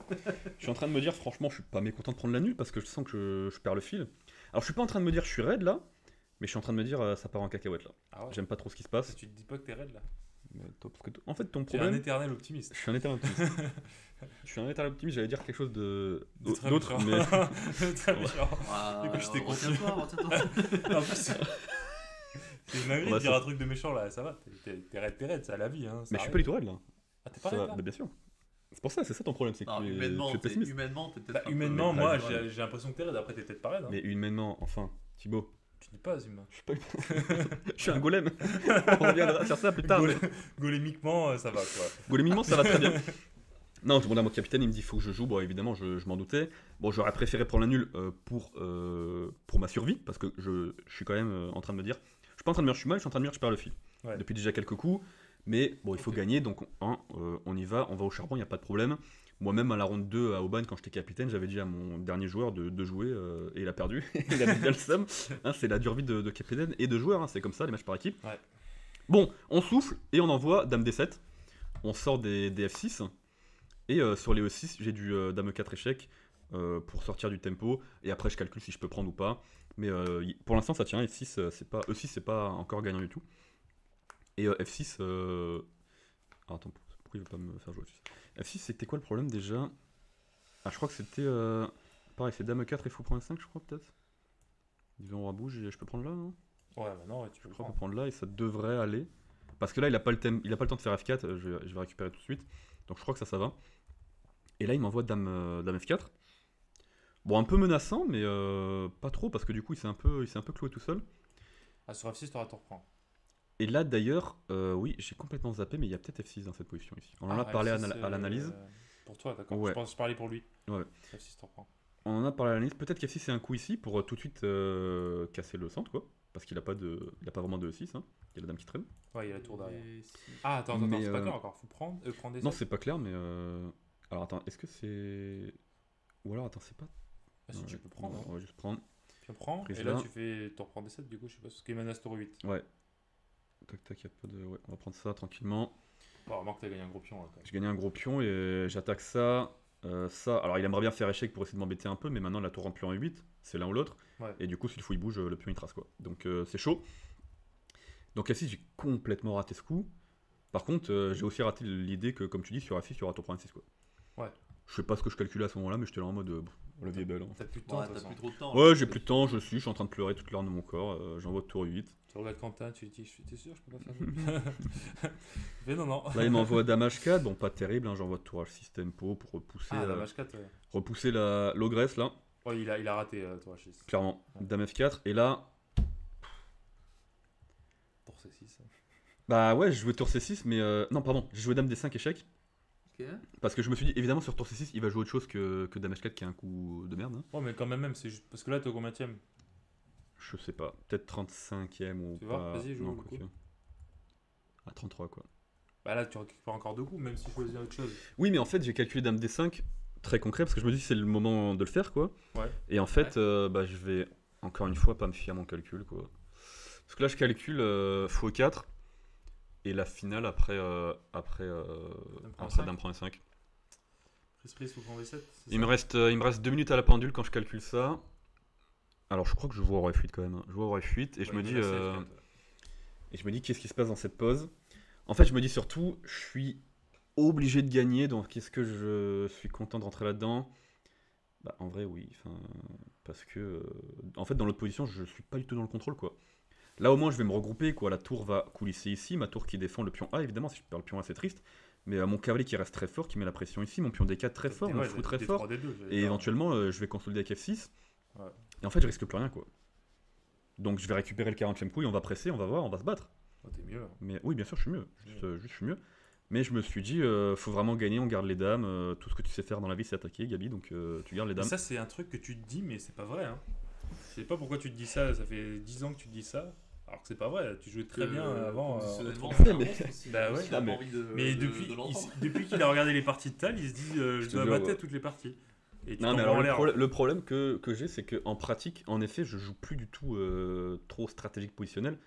Je suis en train de me dire, franchement, je suis pas mécontent de prendre la nulle parce que je sens que je perds le fil. Alors, je suis pas en train de me dire, je suis raide là, mais je suis en train de me dire, ça part en cacahuète là. Ah ouais. J'aime pas trop ce qui se passe. Tu te dis pas que t'es raide là. Mais toi, parce que en fait, ton Tu es un problème. éternel optimiste. Je suis un éternel optimiste. Je suis un éternel optimiste, j'allais dire quelque chose De très d'autre, méchant. mais. Très méchant. Ah, Du coup, je t'ai retiens-toi, retiens-toi. En plus, c'est une dinguerie On va de dire se- un truc de méchant là, ça va. T'es raide, c'est à la vie. Hein, ça Mais je suis arrive. pas du tout raide là. Ah, t'es pas Ça raide va- là bah, bien sûr. C'est pour ça, c'est ça ton problème, c'est que Non, tu es humainement, pessimiste. humainement, t'es peut-être. Bah, un peu- humainement, mais moi, pas j'ai l'impression que t'es raide. Après, t'es peut-être pas raide. Hein. Mais humainement, enfin, Thibaut, Tu dis pas humain. je suis pas. Je suis un golem. On reviendra sur ça plus tard. mais- Golémiquement, ça va quoi. Golémiquement, ça va très bien. Non, je demande à mon capitaine, il me dit faut que je joue. Bon, évidemment, je m'en doutais. Bon, j'aurais préféré prendre la nulle pour ma survie, parce que je suis quand même en train de me dire. Je suis pas en train de me dire je suis mal, je suis en train de me dire je perds le fil. Ouais. Depuis déjà quelques coups. Mais bon, il faut Ok. gagner, donc on y va, on va au charbon, il n'y a pas de problème. Moi-même, à la ronde 2 à Aubagne, quand j'étais capitaine, j'avais dit à mon dernier joueur de jouer et il a perdu. Il avait bien le seum. Hein, c'est la dure vie de capitaine et de joueur, hein, c'est comme ça, les matchs par équipe. Ouais. Bon, on souffle et on envoie Dame D7. On sort des F6. Et sur les E6, j'ai du dame 4 échec pour sortir du tempo. Et après, je calcule si je peux prendre ou pas. Mais pour l'instant, ça tient. E6, c'est pas encore gagnant du tout. Et F6. Ah, attends, pourquoi il veut pas me faire jouer F6 F6, c'était quoi le problème déjà? Ah, je crois que c'était. Pareil, c'est dame 4 et fou prendre 5, je crois, peut-être. Disons, roi bouge, et je peux prendre là, non? Ouais, bah non, ouais, tu peux Je crois prendre. qu'on peut prendre là et ça devrait aller. Parce que là, il a pas le temps de faire F4. Je vais récupérer tout de suite. Donc je crois que ça va. Et là, il m'envoie dame F4. Bon, un peu menaçant, mais pas trop, parce que du coup, il s'est un peu cloué tout seul. Ah, sur F6, t'auras tout reprendre. Et là, d'ailleurs, oui, j'ai complètement zappé, mais il y a peut-être F6 dans cette position ici. On en a Ah, parlé F6, à l'analyse. Pour toi, d'accord. Ouais. Je pense que je parlais pour lui. Ouais. F6, t'en reprends. On en a parlé à l'analyse. Peut-être qu'F6 c'est un coup ici pour tout de suite casser le centre, quoi. Parce qu'il a pas vraiment de E6. Hein. Il y a la dame qui traîne. Ouais, il y a la tour derrière. Et si- Ah, attends, Mais, c'est pas clair encore. Faut prendre des Non, ailes. c'est pas clair, mais. Alors attends, est-ce que c'est. Ou alors attends, c'est pas. Ah, si Ouais, tu peux prendre. non, Hein. on va juste prendre. Tu prends, Prise et là, là. tu reprends des 7 du coup, je sais pas, ce qui est menace tour 8. Ouais. Tac tac, y a pas de. Ouais, on va prendre ça tranquillement. Bon, remarque que t'as gagné un gros pion là quand même. J'ai gagné un gros pion et j'attaque ça. Ça. Alors il aimerait bien faire échec pour essayer de m'embêter un peu, mais maintenant la tour rentre plus en 8, c'est l'un ou l'autre. Ouais. Et du coup, s'il faut il bouge, le pion il trace quoi. Donc c'est chaud. Donc F6, j'ai complètement raté ce coup. Par contre, j'ai aussi raté l'idée que, comme tu dis, sur F6, il y aura tour prendre 6 quoi. Ouais. Je sais pas ce que je calculais à ce moment-là, mais j'étais là en mode. La vie est belle. Hein. T'as plus de temps, Ouais, de toute t'as façon. plus trop de temps. Ouais, là. j'ai plus de temps, je suis en train de pleurer toute l'heure de mon corps. J'envoie tour 8. Tu regardes Quentin, tu lui dis, t'es sûr, je peux pas faire ça. Mais non. Là, il m'envoie dame H4, bon, pas terrible, hein, j'envoie tour H6 tempo pour repousser, Ah, la match 4, ouais. repousser l'ogresse là, Ouais, il a raté tour H6. clairement. Dame F4, et là, Tour C6. bah ouais, je jouais tour C6, mais non, pardon, j'ai joué dame D5 échec, Ok. parce que je me suis dit, évidemment, sur tour C6, il va jouer autre chose que dame H4 qui est un coup de merde. Hein. Ouais, mais quand même, c'est juste. Parce que là, t'es au combienième? Je sais pas, peut-être 35ème ou Tu pas. vois, vas-y, joue non, le coup. quoique. À 33 quoi. Bah là, tu récupères encore 2 coups, même si tu choisis autre chose. Oui, mais en fait, j'ai calculé dame D5 très concret parce que je me dis c'est le moment de le faire quoi. Ouais. Et en fait, bah, je vais encore une fois pas me fier à mon calcul quoi. Parce que là, je calcule x4 et la finale après dame prend 5. Prise, faut prendre V7. Il me reste 2 minutes à la pendule quand je calcule ça. Alors, je crois que je vois roi F8 quand même. Hein. Je vois roi F8 et je me dis qu'est-ce qui se passe dans cette pause. En fait, je me dis surtout, je suis obligé de gagner, donc est-ce que je suis content de rentrer là-dedans? Bah, en vrai, oui. Parce que, en fait, dans l'autre position, je suis pas du tout dans le contrôle, quoi. Là, au moins, je vais me regrouper, quoi. La tour va coulisser ici, ma tour qui défend le pion A, évidemment. Si je perds le pion A, c'est triste. Mais mon cavalier qui reste très fort, qui met la pression ici, mon pion D4 très fort, mon fou très fort. Et éventuellement, je vais consolider avec F6. Ouais. Et en fait, je risque plus rien, quoi. Donc, je vais récupérer le 40e coup et on va presser, on va voir, on va se battre. Oh, t'es mieux. Hein. Mais oui, bien sûr, je suis mieux. Juste, je suis mieux. Mais je me suis dit, faut vraiment gagner, on garde les dames. Tout ce que tu sais faire dans la vie, c'est attaquer, Gabi. Donc tu gardes les Mais dames. ça, c'est un truc que tu te dis, mais c'est pas vrai. Hein. Je sais pas pourquoi tu te dis ça. Ça fait 10 ans que tu te dis ça. Alors que c'est pas vrai. Tu jouais très bien avant. Conditionnellement, autrement. c'est un Mais- monstre aussi. Bah ouais. Il a Non, pas mais- envie de, Mais de- depuis, de l'entendre. depuis qu'il a regardé les parties de Tal, il se dit je te dois jure, mater ouais. toutes les parties. Et tu Non, mais t'envoies alors en l'air. le problème que j'ai, c'est qu'en pratique, en effet, je joue plus du tout trop stratégique positionnel.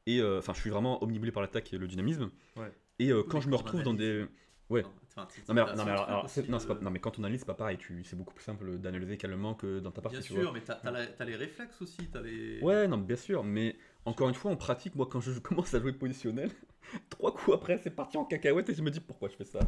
Et enfin, je suis vraiment omnibulé par l'attaque et le dynamisme. Ouais. Et Oui, quand je me quand on retrouve dans des. analyse. Ouais. Enfin, Non mais, t'as non, mais ce alors, truc aussi non, c'est de- pas, non mais quand on analyse c'est pas pareil, c'est beaucoup plus simple d'analyser calmement que dans ta partie. Bien tu vois. sûr, mais t'as les réflexes aussi. T'as les... Ouais, non, mais bien sûr, mais encore une fois, en pratique, moi, quand je commence à jouer positionnel, 3 coups après, c'est parti en cacahuète et je me dis pourquoi je fais ça.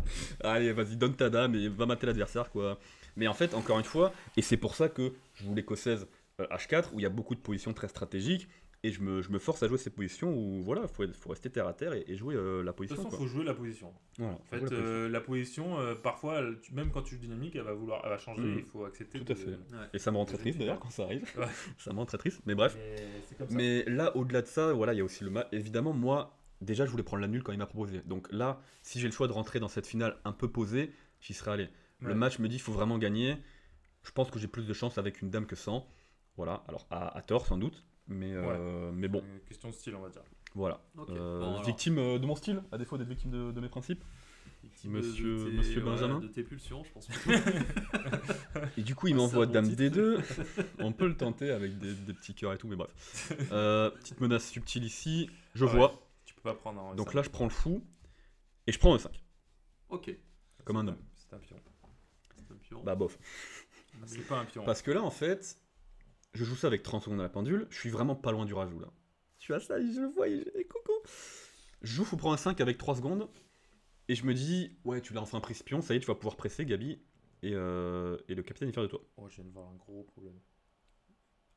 Allez, vas-y, donne ta dame et va mater l'adversaire, quoi. Mais en fait, encore une fois, et c'est pour ça que je voulais qu'O16 H4, où il y a beaucoup de positions très stratégiques, et je me force à jouer ces positions où, voilà, faut rester terre à terre et jouer la De position, toute façon, quoi. faut jouer la position. Voilà, En faut fait, jouer la position. la position, parfois, même quand tu joues dynamique, elle va changer. Mhm. Il faut accepter. Tout à fait. Ouais. Et ça me rend très je triste sais. d'ailleurs quand ça arrive. Ouais. Ça me rend très triste, mais bref. Mais c'est comme ça. Mais là, au-delà de ça, voilà, il y a aussi le match. Évidemment, moi, déjà, je voulais prendre la nulle quand il m'a proposé. Donc là, si j'ai le choix de rentrer dans cette finale un peu posée, j'y serais allé. Ouais. Le match me dit, il faut vraiment gagner. Je pense que j'ai plus de chance avec une dame que sans. Voilà, alors à tort sans doute. Mais bon, Question de style, on va dire. voilà. Ok, bon, alors. Victime de mon style, à défaut d'être victime de mes principes. Victime Monsieur Benjamin. de tes pulsions, je pense. Et du coup, il Ah, m'envoie c'est un dame bon titre. D2. On peut le tenter avec des petits cœurs et tout, mais bref. Petite menace subtile ici. Je Ouais. vois. Tu peux pas prendre en Donc ça. là, je prends le fou. Et je prends E5. Ok. Comme un homme. C'est un pion. C'est un pion. Bah bof. C'est pas un pion. Parce que là, en fait, je joue ça avec 30 secondes à la pendule, je suis vraiment pas loin du rajout là. Je suis à ça, je le vois, coucou. Je joue, faut prendre un 5 avec 3 secondes, et je me dis, ouais, tu l'as enfin pris ce pion, ça y est, tu vas pouvoir presser, Gabi, et le capitaine est fier de toi. Oh, je viens de voir un gros problème.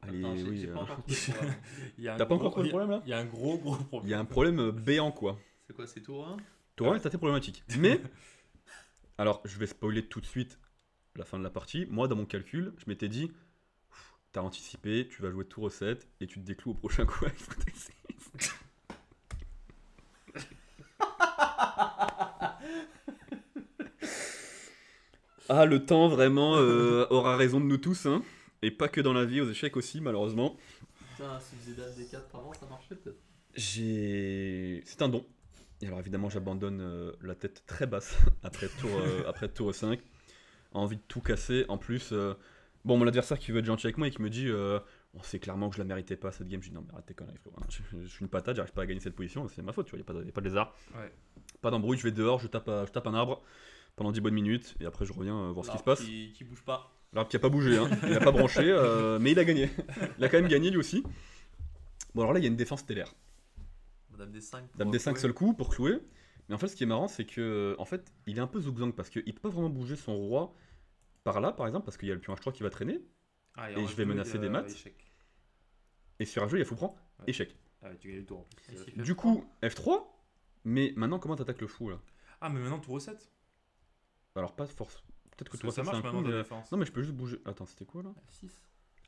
Allez, Attends, j'ai- oui. j'ai pas encore trouvé le problème. Il y a un T'as pas gros- encore trouvé le problème là Il y a un gros problème. Il y a un problème béant quoi. C'est quoi, c'est tour 1? Tour 1 est assez problématique. Mais, alors, je vais spoiler tout de suite la fin de la partie. Moi, dans mon calcul, je m'étais dit, t'as anticipé, tu vas jouer tour 7 et tu te décloues au prochain coup. Ah, le temps vraiment aura raison de nous tous, hein. Et pas que dans la vie, aux échecs aussi, malheureusement. Putain, si vous faisiez dame D4 avant, ça marchait peut-être. C'est un don. Et alors évidemment, j'abandonne la tête très basse après tour 5. Envie de tout casser. En plus, bon, mon adversaire qui veut être gentil avec moi et qui me dit on sait clairement que je la méritais pas cette game. Je dis non, mais arrête tes conneries, frérot. Je suis une patate, j'arrive pas à gagner cette position, c'est ma faute, tu vois, y a pas de lézard. Ouais. Pas d'embrouille, je vais dehors, je tape un arbre pendant 10 bonnes minutes et après je reviens voir ce qui se passe. Qui bouge pas. L'arbre qui a pas bougé, hein. Il a pas branché, mais il a gagné. Il a quand même gagné lui aussi. Bon, alors là, il y a une défense stellaire. Dame D5. Dame D5 seul coup pour clouer. Mais en fait, ce qui est marrant, c'est que en fait, il est un peu zugzang parce qu'il peut pas vraiment bouger son roi par là, par exemple, parce qu'il y a le pion H3 qui va traîner. Ah, Et je vais menacer des maths. Échec. Et sur un jeu, il y a fou prend, Ouais. échec. Ah, ouais, tu gagnes le tour en plus. Ici. F3. Du coup, F3. Mais maintenant, comment t'attaques le fou là? Ah, mais maintenant tour 7. Alors, pas de force. Peut-être que Parce toi, que ça c'est marche un maintenant coup, de mais- défense. Non, mais je peux juste bouger. Attends, c'était quoi là? F6.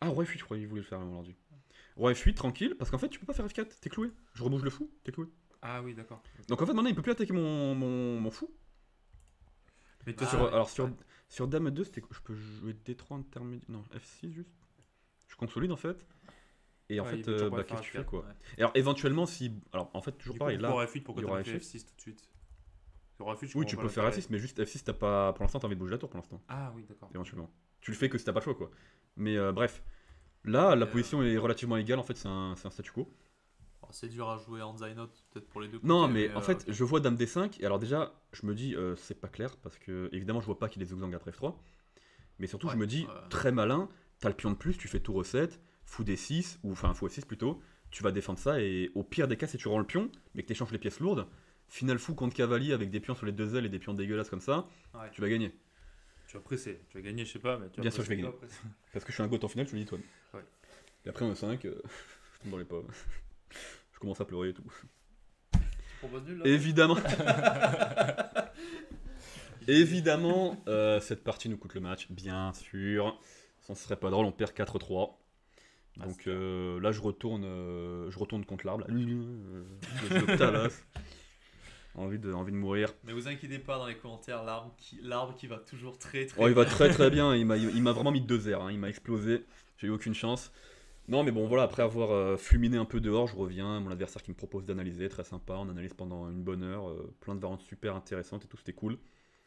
Ah, roi F8, je croyais qu'il voulait le faire aujourd'hui. Roi F8, tranquille, parce qu'en fait, tu peux pas faire F4, t'es cloué. Je rebouge le fou, t'es cloué. Ah oui, d'accord. Donc en fait, maintenant, il peut plus attaquer mon fou. Mais toi, Ah, Sur- ouais. alors sur Dame 2, je peux jouer D3 intermédiaire. Non, F6 juste. Je consolide en fait. Et en Ouais, il fait, peut toujours pas qu'est-ce que tu faire fais quoi? Ouais. Et alors éventuellement, si. Alors en fait, toujours du pareil, coup, là. pour F8, pourquoi il y t'as aura pas fait F6. F6 tout de suite? Sur F8, je Oui, tu comprends peux pas faire l'intérêt. F6, mais juste F6, t'as pas. Pour l'instant, t'as envie de bouger la tour pour l'instant, Ah oui, d'accord. éventuellement. Tu le fais que si t'as pas le choix quoi. Mais bref. Là, la Et, position est relativement égale, en fait, c'est un statu quo. Alors, c'est dur à jouer en Zynot, peut-être pour les deux côtés. Non, mais en fait, ok. je vois Dame D5, et alors déjà, je me dis, c'est pas clair, parce que évidemment, je vois pas qu'il est zigzag après F3. Mais surtout, je Ouais, me dis, ouais. très malin, t'as le pion de plus, tu fais tour 7, fou D6, ou enfin fou F6 plutôt, tu vas défendre ça, et au pire des cas, si tu rends le pion, mais que t'échanges les pièces lourdes, final fou contre cavalier avec des pions sur les deux ailes et des pions dégueulasses comme ça, Ouais. tu vas gagner. Tu vas presser. Tu vas gagner, je sais pas, mais tu vas Bien sûr, je vais presser. gagner. Parce que je suis un goth en finale, je te le dis, toi. Ouais. Et après, en E5, je tombe dans les pommes. Je commence à pleurer et tout. Tu proposes nul là Évidemment. Évidemment, cette partie nous coûte le match, bien sûr. Ça serait pas drôle, on perd 4-3. Ah, Donc c'est clair. là, je retourne contre l'arbre. Là. Je le tabasse. Envie de mourir. Mais vous inquiétez pas dans les commentaires, l'arbre qui va toujours très Oh, il va bien. très très bien. Il m'a vraiment mis 2 airs. Hein. Il m'a explosé. J'ai eu aucune chance. Non, mais bon, voilà, après avoir fulminé un peu dehors, je reviens. Mon adversaire qui me propose d'analyser, très sympa. On analyse pendant une bonne heure. Plein de variantes super intéressantes et tout, c'était cool.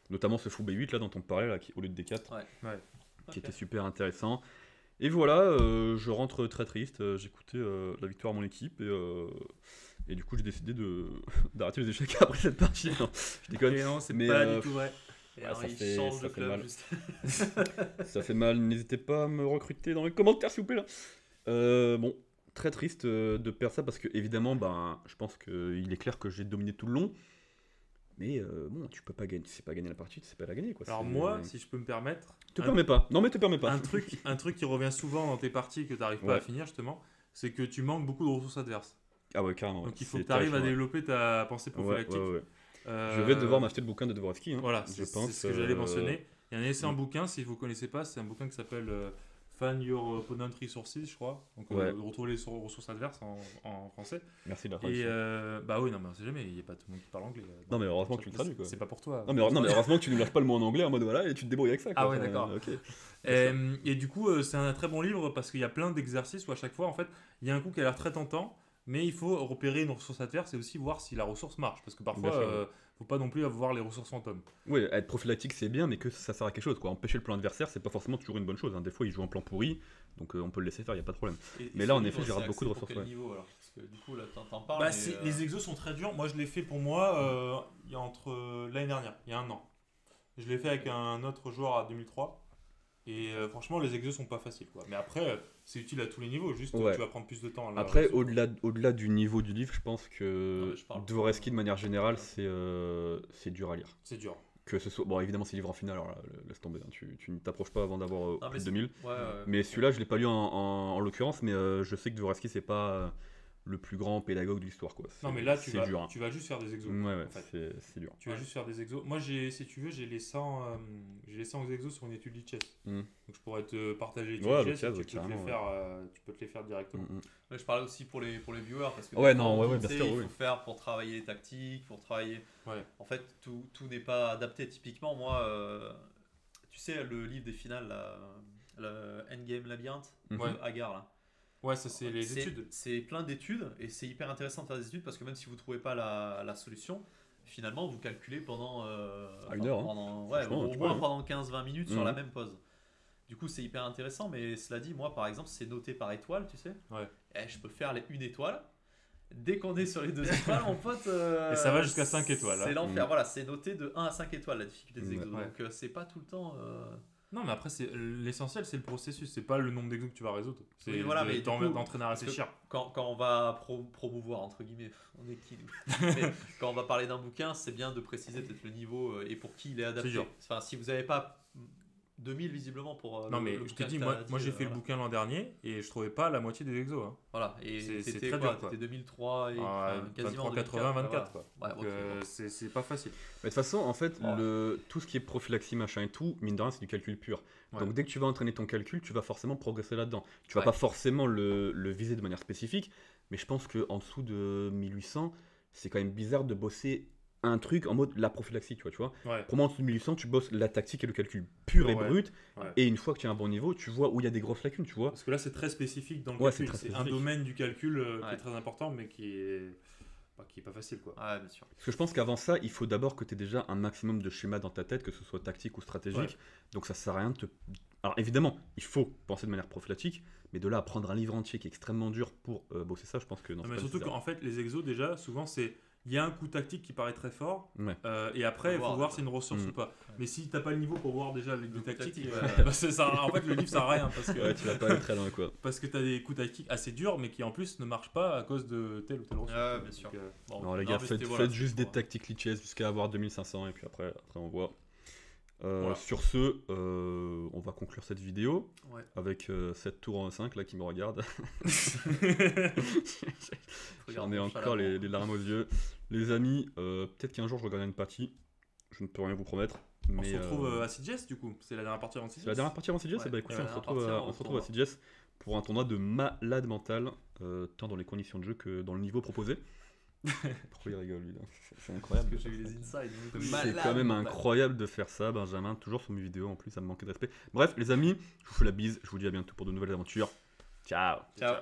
Notamment ce fou B8 là dont on parlait, là, qui, au lieu de D4, Ouais. qui était super intéressant. Et voilà, je rentre très triste. J'écoutais la victoire à mon équipe et du coup j'ai décidé d'arrêter les échecs après cette partie. Non, je déconne. Et non, c'est Mais, pas du tout vrai. Et Ouais, alors, ça il fait- change ça de fait club mal. juste. Ça fait mal, n'hésitez pas à me recruter dans les commentaires s'il vous plaît là. Bon, très triste de perdre ça parce que évidemment, ben, je pense qu'il est clair que j'ai dominé tout le long. Mais bon, tu peux pas gagner, tu sais pas gagner la partie, tu sais pas la gagner quoi. Alors C'est- moi, si je peux me permettre, te permets pas. Non mais te permets pas. un truc qui revient souvent dans tes parties que tu n'arrives pas Ouais. à finir justement, c'est que tu manques beaucoup de ressources adverses. Ah ouais, carrément. Donc il faut c'est que tu arrives à terrifiant, ouais. développer ta pensée prophylactique. Ouais. Euh, Je vais devoir m'acheter le bouquin de Dvoravsky. Hein, Voilà, je c'est pense. ce que j'allais mentionner. Il y a un excellent mm. bouquin, si vous ne connaissez pas, c'est un bouquin qui s'appelle Find Your Opponent Resources, je crois. Donc Ouais. retrouver les ressources adverses en français. Merci de la Et traduction. bah oui, non, mais on sait jamais, il n'y a pas tout le monde qui parle anglais. Non, mais heureusement que tu le traduis, quoi. C'est pas pour toi. Non mais heureusement que tu ne lâches pas le mot en anglais en mode voilà et tu te débrouilles avec ça. Quoi. Ah ouais, d'accord. Ok. Et du coup, c'est un très bon livre parce qu'il y a plein d'exercices où à chaque fois, en fait, il y a un coup qui a l'air très tentant, mais il faut repérer une ressource adverse et aussi voir si la ressource marche. Parce que Bien parfois, sûr. faut pas non plus avoir les ressources fantômes. Oui, être prophylactique c'est bien, mais que ça sert à quelque chose. Quoi. Empêcher le plan adversaire, c'est pas forcément toujours une bonne chose. Hein. Des fois, il joue un plan pourri, donc on peut le laisser faire, il y a pas de problème. Mais là, en effet, j'ai raté beaucoup de ressources, Quel ouais. niveau alors Parce que du coup, là, t'en parles. Bah, mais, les exos sont très durs. Moi, je l'ai fait pour moi il y a entre l'année dernière, il y a un an. Je l'ai fait avec un autre joueur à 2003. Et franchement, les exos sont pas faciles, quoi. Mais après, c'est utile à tous les niveaux. Juste, Ouais. tu vas prendre plus de temps. Là, Après, au-delà du niveau du livre, je pense Non, que mais je parle Dvoreski, de manière générale, Ouais. c'est dur à lire. c'est dur. Que ce soit, bon, évidemment, c'est livre en finale, alors là, laisse tomber, hein, tu ne t'approches pas avant d'avoir Non, plus mais de 2000. Ouais, Mais celui-là, je l'ai pas lu en l'occurrence, mais je sais que Dvoreski, c'est pas le plus grand pédagogue de l'histoire, quoi. Non, mais là, c'est dur. Hein. tu vas juste faire des exos. Ouais, en fait. c'est dur. Tu vas juste faire des exos. Moi, si tu veux, j'ai les 100 exos sur une étude Lichess. Mm. Donc, je pourrais te partager l'étude Ouais, Lichess et l'occasion, tu peux te les carrément, faire, tu peux te les faire directement. Mais je parlais aussi pour les viewers parce que Ouais, des fois, non, on ouais, dit, bien tu sais, sûr, il oui. faut faire pour travailler les tactiques, pour travailler. Ouais. En fait, tout n'est pas adapté. Typiquement, moi, tu sais, le livre des finales, là, le Endgame Labyrinthe, Mhm. Ouais. de Hagar, là. Ouais, ça, c'est les études. C'est plein d'études et c'est hyper intéressant de faire des études parce que même si vous ne trouvez pas la solution, finalement, vous calculez pendant, Une heure, hein. ouais, Franchement, au tu moins peux, pendant 15-20 minutes sur Mhm. la même pause. Du coup, c'est hyper intéressant, mais cela dit, moi, par exemple, c'est noté par étoile, tu sais. Ouais. Et je peux faire une étoile. Dès qu'on est sur les 2 étoiles, mon pote. Et ça va jusqu'à 5 étoiles, C'est hein. l'enfer. Mhm. Voilà, c'est noté de 1 à 5 étoiles la difficulté des Ouais. exos. Ouais. Donc, c'est pas tout le temps. Non, mais après, l'essentiel, c'est le processus. C'est pas le nombre d'exos que tu vas résoudre. C'est Oui, voilà, mais du coup, d'entraîner à parce que réfléchir. Quand on va promouvoir, entre guillemets, on est qui nous Mais quand on va parler d'un bouquin, c'est bien de préciser peut-être le niveau et pour qui il est adapté. C'est sûr. Enfin, si vous n'avez pas 2000 visiblement pour. Non, mais le je te bouquin dis, que moi, t'as moi dit, j'ai fait le voilà. bouquin l'an dernier et je trouvais pas la moitié des exos. Hein. Voilà, et C'est c'était très quoi dur, quoi. C'était 2003 et Ah, enfin, quasiment 23, 80, 24. Quoi. Ouais, Donc, ok, bon. c'est pas facile. Mais de toute façon, en fait, Ouais. tout ce qui est prophylaxie, machin et tout, mine de rien, c'est du calcul pur. Ouais. Donc dès que tu vas entraîner ton calcul, tu vas forcément progresser là-dedans. Tu vas Ouais. pas forcément le viser de manière spécifique, mais je pense qu'en dessous de 1800, c'est quand même bizarre de bosser un truc en mode la prophylaxie, tu vois. Ouais. Pour moi, en dessous de 1800, tu bosses la tactique et le calcul pur et Ouais. brut, Ouais. et une fois que tu as un bon niveau, tu vois où il y a des grosses lacunes, tu vois. Parce que là, c'est très spécifique dans le Ouais, calcul. c'est très C'est un spécifique. domaine du calcul qui Ouais. est très important, mais qui est pas facile. Quoi. Ouais, bien sûr. Parce que je pense qu'avant ça, il faut d'abord que tu aies déjà un maximum de schémas dans ta tête, que ce soit tactique ou stratégique. Ouais. Donc ça sert à rien de te... Alors évidemment, il faut penser de manière prophylactique, mais de là à prendre un livre entier qui est extrêmement dur pour bosser ça, je pense que non. Non, c'est mais pas surtout nécessaire. qu'en fait, les exos, déjà, souvent, c'est. Il y a un coup tactique qui paraît très fort, Ouais. et après, il faut voir, voir déjà. si c'est une ressource Mm. ou pas. Mais si t'as pas le niveau pour voir déjà les coups coup tactiques, tactique, ouais. bah, ça, en fait, le livre sert à rien parce que, Ouais, tu vas pas aller très loin, quoi. parce que t'as des coups tactiques assez durs, mais qui en plus ne marchent pas à cause de telle ou telle ressource. Ouais, bien sûr. Donc, Bon, Non, les non, gars, mais faites, c'était- voilà, faites juste c'était des pour- tactiques lichess jusqu'à avoir 2500, et puis après on voit. Voilà. Sur ce, on va conclure cette vidéo Ouais. avec cette tour en 5 là qui me regarde. J'en Regarde ai mon chat encore là-bas. les larmes aux yeux. Les amis, peut-être qu'un jour je regarderai une partie. Je ne peux rien vous promettre. On Mais, se retrouve à CGS du coup. C'est la dernière partie avant CGS. c'est la dernière partie avant CGS. Ouais, Bah écoutez, la on se dernière retrouve, partie à, avant on se retrouve à tournoi. CGS pour un tournoi de malade mental, tant dans les conditions de jeu que dans le niveau proposé. Pourquoi il rigole lui là C'est incroyable. Parce que j'ai eu les insides. de C'est malade quand même mental. incroyable de faire ça, Benjamin. Toujours sur mes vidéos en plus, ça me manquait de respect. Bref, les amis, je vous fais la bise. Je vous dis à bientôt pour de nouvelles aventures. Ciao. Ciao.